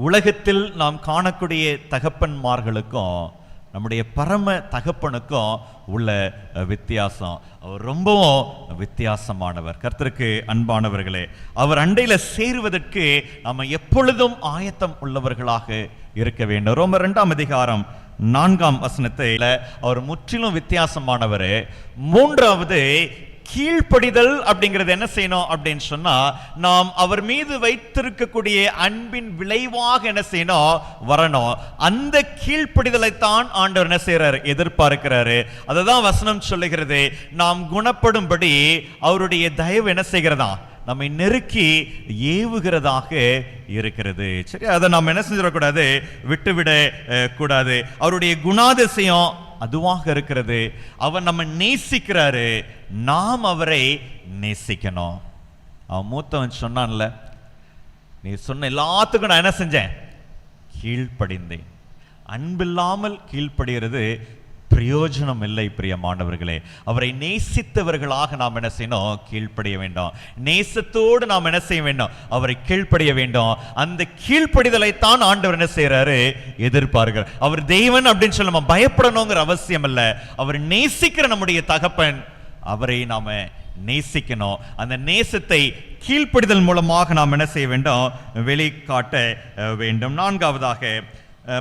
உலகத்தில் நாம் காணக்கூடிய தகப்பன்மார்களுக்கும் நம்முடைய பரம தகப்பனுக்கும் உள்ள வித்தியாசம். அவர் ரொம்பவும் வித்தியாசமானவர். கர்த்தருக்கு அன்பானவர்களே, அவர் அண்டையில சேருவதற்கு நாம் எப்பொழுதும் ஆயத்தம் உள்ளவர்களாக இருக்க வேண்டும். ரோமர் 2ஆம் அதிகாரம் 4ஆம் வசனத்தை அவர் முற்றிலும் வித்தியாசமானவர். 3வது கீழ்ப்படிதல் அப்படிங்கிறது என்ன செய்யணும் அப்படின்னு சொன்னா, நாம் அவர் மீது வைத்திருக்கக்கூடிய அன்பின் விளைவாக என்ன செய்யணும், வரணும். அந்த கீழ்ப்படிதலைத்தான் ஆண்டவர் என்ன செய்யறாரு, எதிர்பார்க்கிறாரு. அததான் வசனம் சொல்லுகிறது, நாம் குணப்படும்படி அவருடைய தயவு என்ன செய்கிறதா, நம்மை நெருக்கி ஏவுகிறதாக இருக்கிறது. சரி, அதை நாம் என்ன செஞ்சிடக்கூடாது, விட்டுவிட கூடாது. அவருடைய குணாதிசயம் அதுவாக இருக்கிறது. அவர் நம்ம நேசிக்கிறாரு, நாம் அவரை நேசிக்கணும். அவன் மூத்தவன் சொன்னான்ல, நீ சொன்ன எல்லாத்துக்கும் நான் என்ன செஞ்சேன், கீழ்ப்படிந்தேன். அன்பில்லாமல் கீழ்ப்படுகிறது பிரயோஜனம் இல்லை. பிரியமானவர்களே, அவரை நேசித்தவர்களாக நாம் என்ன செய்யணும், கீழ்ப்படிய வேண்டும். நேசத்தோடு நாம் என்ன செய்ய வேண்டும், அவரை கீழ்ப்படிய வேண்டும். அந்த கீழ்ப்படிதலைத்தான் ஆண்டவர் என்ன செய்யறாரு, எதிர்பார்க்கிறார். அவர் தெய்வன் அப்படின்னு சொல்லி நம்ம பயப்படணுங்கிற அவசியம் இல்லை. அவர் நேசிக்கிற நம்முடைய தகப்பன், அவரை நாம நேசிக்கணும். அந்த நேசத்தை கீழ்ப்படிதல் மூலமாக நாம் என்ன செய்ய வேண்டும், வெளிக்காட்ட வேண்டும். 4வதாக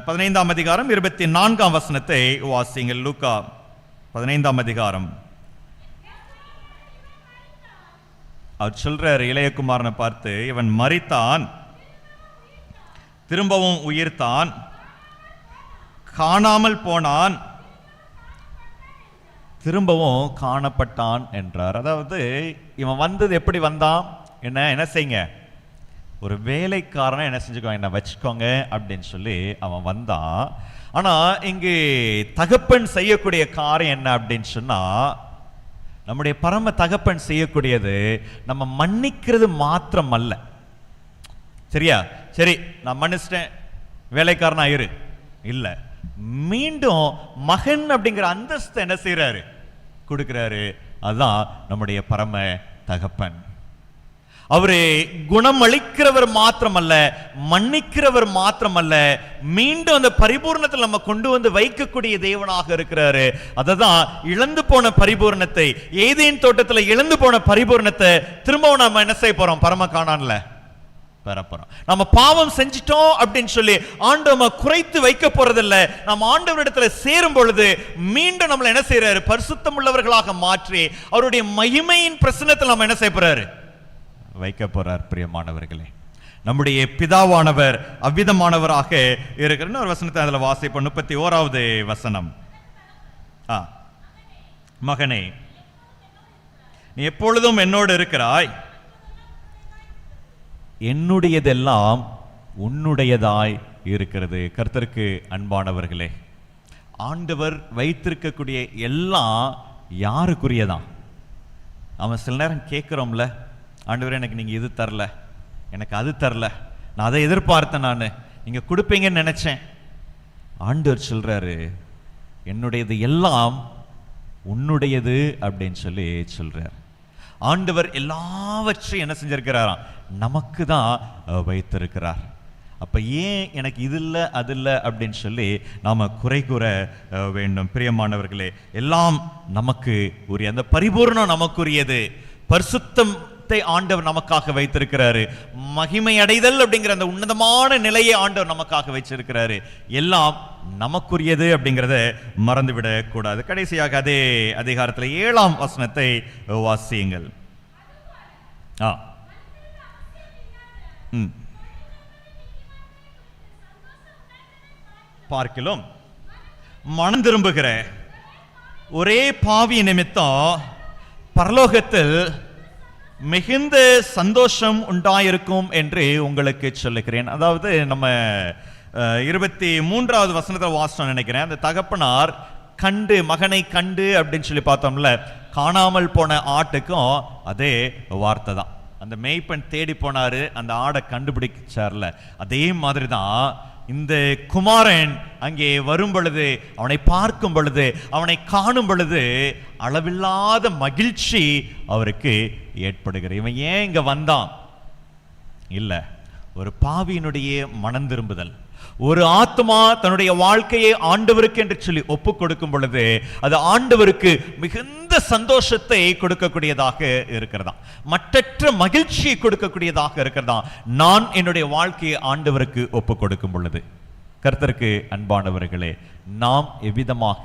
15ஆம் அதிகாரம் 24ஆம் வசனத்தை வாசிங்கள். லூக்கா 15ஆம் அதிகாரம். அவர் சொல்றார் இளையகுமாரனை பார்த்து, இவன் மரித்தான், திரும்பவும் உயிர்த்தான், காணாமல் போனான், திரும்பவும் காணப்பட்டான் என்றார். அதாவது இவன் வந்தது எப்படி வந்தான், என்ன செய்யுங்க, ஒரு வேலைக்காரனை என்ன செஞ்சுக்கோங்க, என்ன வச்சுக்கோங்க அப்படின்னு சொல்லி அவன் வந்தான். ஆனா இங்கு தகப்பன் செய்யக்கூடிய காரியம் என்ன அப்படின்னு சொன்னா, நம்முடைய பரம தகப்பன் செய்யக்கூடியது நம்ம மன்னிக்கிறது மாத்திரம் அல்ல. சரியா? சரி, நான் மன்னிச்சிட்டேன், வேலைக்காரனா இரு இல்ல, மீண்டும் மகன் அப்படிங்கிற அந்தஸ்து என்ன செய்யறாரு, கொடுக்கிறாரு. அதுதான் நம்முடைய பரம தகப்பன். அவரு குணம் அளிக்கிறவர் மாத்திரமல்ல, மன்னிக்கிறவர் மாத்திரமல்ல, மீண்டும் அந்த பரிபூர்ணத்தில் நம்ம கொண்டு வந்து வைக்கக்கூடிய தேவனாக இருக்கிறாரு. அததான் இழந்து போன பரிபூர்ணத்தை, ஏதேன் தோட்டத்தில் இழந்து போன பரிபூர்ணத்தை திரும்பவும் நாம என்ன செய்ய போறோம், பரம காணான்ல பெறப்போறோம். நம்ம பாவம் செஞ்சிட்டோம் அப்படின்னு சொல்லி ஆண்டவர் குறைத்து வைக்க போறதில்ல. நம்ம ஆண்டவரிடத்துல சேரும் பொழுது மீண்டும் நம்மளை என்ன செய்யறாரு, பரிசுத்தம் உள்ளவர்களாக மாற்றி அவருடைய மகிமையின் பிரசன்னத்தில் நம்ம என்ன செய்ய போறாரு, வைக்க போறார். பிரியமானவர்களே, நம்முடைய பிதாவானவர் அவ்விதமானவராக இருக்கிற ஒரு வசனத்தை அதுல வாசிப்போம். 31வது வசனம். மகனே, நீ எப்பொழுதும் என்னோடு இருக்கிறாய், என்னுடையதெல்லாம் உன்னுடையதாய் இருக்கிறது. கர்த்தருக்கு அன்பானவர்களே, ஆண்டவர் வைத்திருக்கக்கூடிய எல்லாம் யாருக்குரியதான்? அவன் சில நேரம் கேட்கிறோம்ல, ஆண்டவர் எனக்கு நீங்க இது தரல, எனக்கு அது தரல, நான் அதை எதிர்பார்த்தேன், நான் நீங்க கொடுப்பீங்கன்னு நினைச்சேன். ஆண்டவர் சொல்றாரு, என்னுடையது எல்லாம் உன்னுடையது அப்படின்னு சொல்லி சொல்றார். ஆண்டவர் எல்லாவற்றையும் என்ன செஞ்சிருக்கிறாராம், நமக்கு தான் வைத்திருக்கிறார். அப்ப ஏன் எனக்கு இது இல்லை அது இல்லை அப்படின்னு சொல்லி நாம குறை கூற வேண்டும்? பிரியமானவர்களே, எல்லாம் நமக்கு உரிய, அந்த பரிபூர்ணம் நமக்குரியது. பரிசுத்தத்தை ஆண்டவர் நமக்காக வைத்திருக்கிறாரு. மகிமை அடைதல் அப்படிங்கிற அந்த உன்னதமான நிலையை ஆண்டவர் நமக்காக வச்சிருக்கிறாரு. எல்லாம் நமக்குரியது அப்படிங்கிறத மறந்துவிடக் கூடாது. கடைசியாக அதே அதிகாரத்தில் 7ஆம் வசனத்தை வாசியுங்கள். பார்க்கிலும் மனம் திரும்புகிற ஒரே பாவி நிமித்தம் பரலோகத்தில் மிகுந்த சந்தோஷம் உண்டாயிருக்கும் என்று உங்களுக்கு சொல்லுகிறேன். அதாவது நம்ம 23வது வசனத்தை வாசிச்சோம் நினைக்கிறேன். அந்த தகப்பனார் கண்டு, மகனை கண்டு அப்படின்னு சொல்லி பார்த்தோம்ல, காணாமல் போன ஆட்டுக்கும் அதே வார்த்தை தான். அந்த மேய்ப்பன் தேடி போனாரு, அந்த ஆடை கண்டுபிடிச்சார்ல, அதே மாதிரி தான் இந்த குமாரன் அங்கே வரும் பொழுது, அவனை பார்க்கும் பொழுது, அவனை காணும் பொழுது அளவில்லாத மகிழ்ச்சி அவருக்கு ஏற்படுகிறது. இவன் ஏன் இங்க வந்தான்? இல்ல, ஒரு பாவியினுடைய மனம் திரும்புதல், ஒரு ஆத்மா தன்னுடைய வாழ்க்கையை ஆண்டவருக்கு என்று சொல்லி ஒப்பு கொடுக்கும் பொழுது அது ஆண்டவருக்கு மிகுந்த சந்தோஷத்தை கொடுக்கக்கூடியதாக இருக்கிறதா, மற்றற்ற மகிழ்ச்சியை கொடுக்கக்கூடியதாக இருக்கிறதா. நான் என்னுடைய வாழ்க்கையை ஆண்டவருக்கு ஒப்பு கொடுக்கும் பொழுது, கர்த்தருக்கு அன்பானவர்களே, நாம் எவ்விதமாக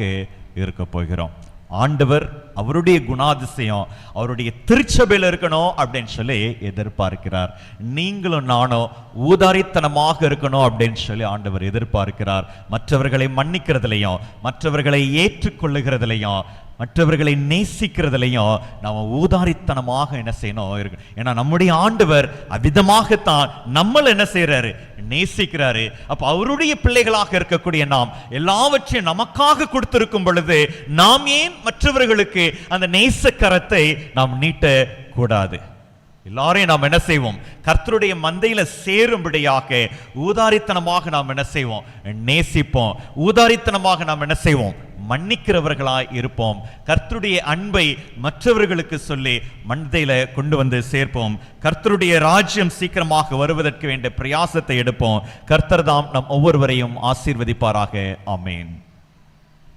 இருக்க போகிறோம்? ஆண்டவர் அவருடைய குணாதிசயம் அவருடைய திருச்சபையில் இருக்கணும் அப்படின்னு சொல்லி எதிர்பார்க்கிறார். நீங்களும் நானும் ஊதாரித்தனமாக இருக்கணும் அப்படின்னு சொல்லி ஆண்டவர் எதிர்பார்க்கிறார். மற்றவர்களை மன்னிக்கிறதுலையும், மற்றவர்களை ஏற்றுக்கொள்ளுகிறதுலையும், மற்றவர்களை நேசிக்கிறதுலையும் நாம ஊதாரித்தனமாக என்ன செய்யணும் இருக்கு. ஏன்னா நம்முடைய ஆண்டவர் அவ்விதமாகத்தான் நம்மள என்ன செய்யறாரு, நேசிக்கிறாரு. அப்ப அவருடைய பிள்ளைகளாக இருக்கக்கூடிய நாம் எல்லாவற்றையும் நமக்காக கொடுத்திருக்கும் பொழுது நாம் ஏன் மற்றவர்களுக்கு அந்த நேசக்கரத்தை நாம் நீட்ட கூடாது? எல்லாரையும் நாம் என்ன செய்வோம், கர்த்தருடைய மந்தையில சேரும்படியாக ஊதாரித்தனமாக நாம் என்ன செய்வோம், நேசிப்போம். ஊதாரித்தனமாக நாம் என்ன செய்வோம், மன்னிக்கிறவர்களாய் இருப்போம். கர்த்தருடைய அன்பை மற்றவர்களுக்கு சொல்லி மந்தையில கொண்டு வந்து சேர்ப்போம். கர்த்தருடைய ராஜ்யம் சீக்கிரமாக வருவதற்கு வேண்டிய பிரயாசத்தை எடுப்போம். கர்த்தர் தாம் நம் ஒவ்வொருவரையும் ஆசீர்வதிப்பாராக. ஆமென்.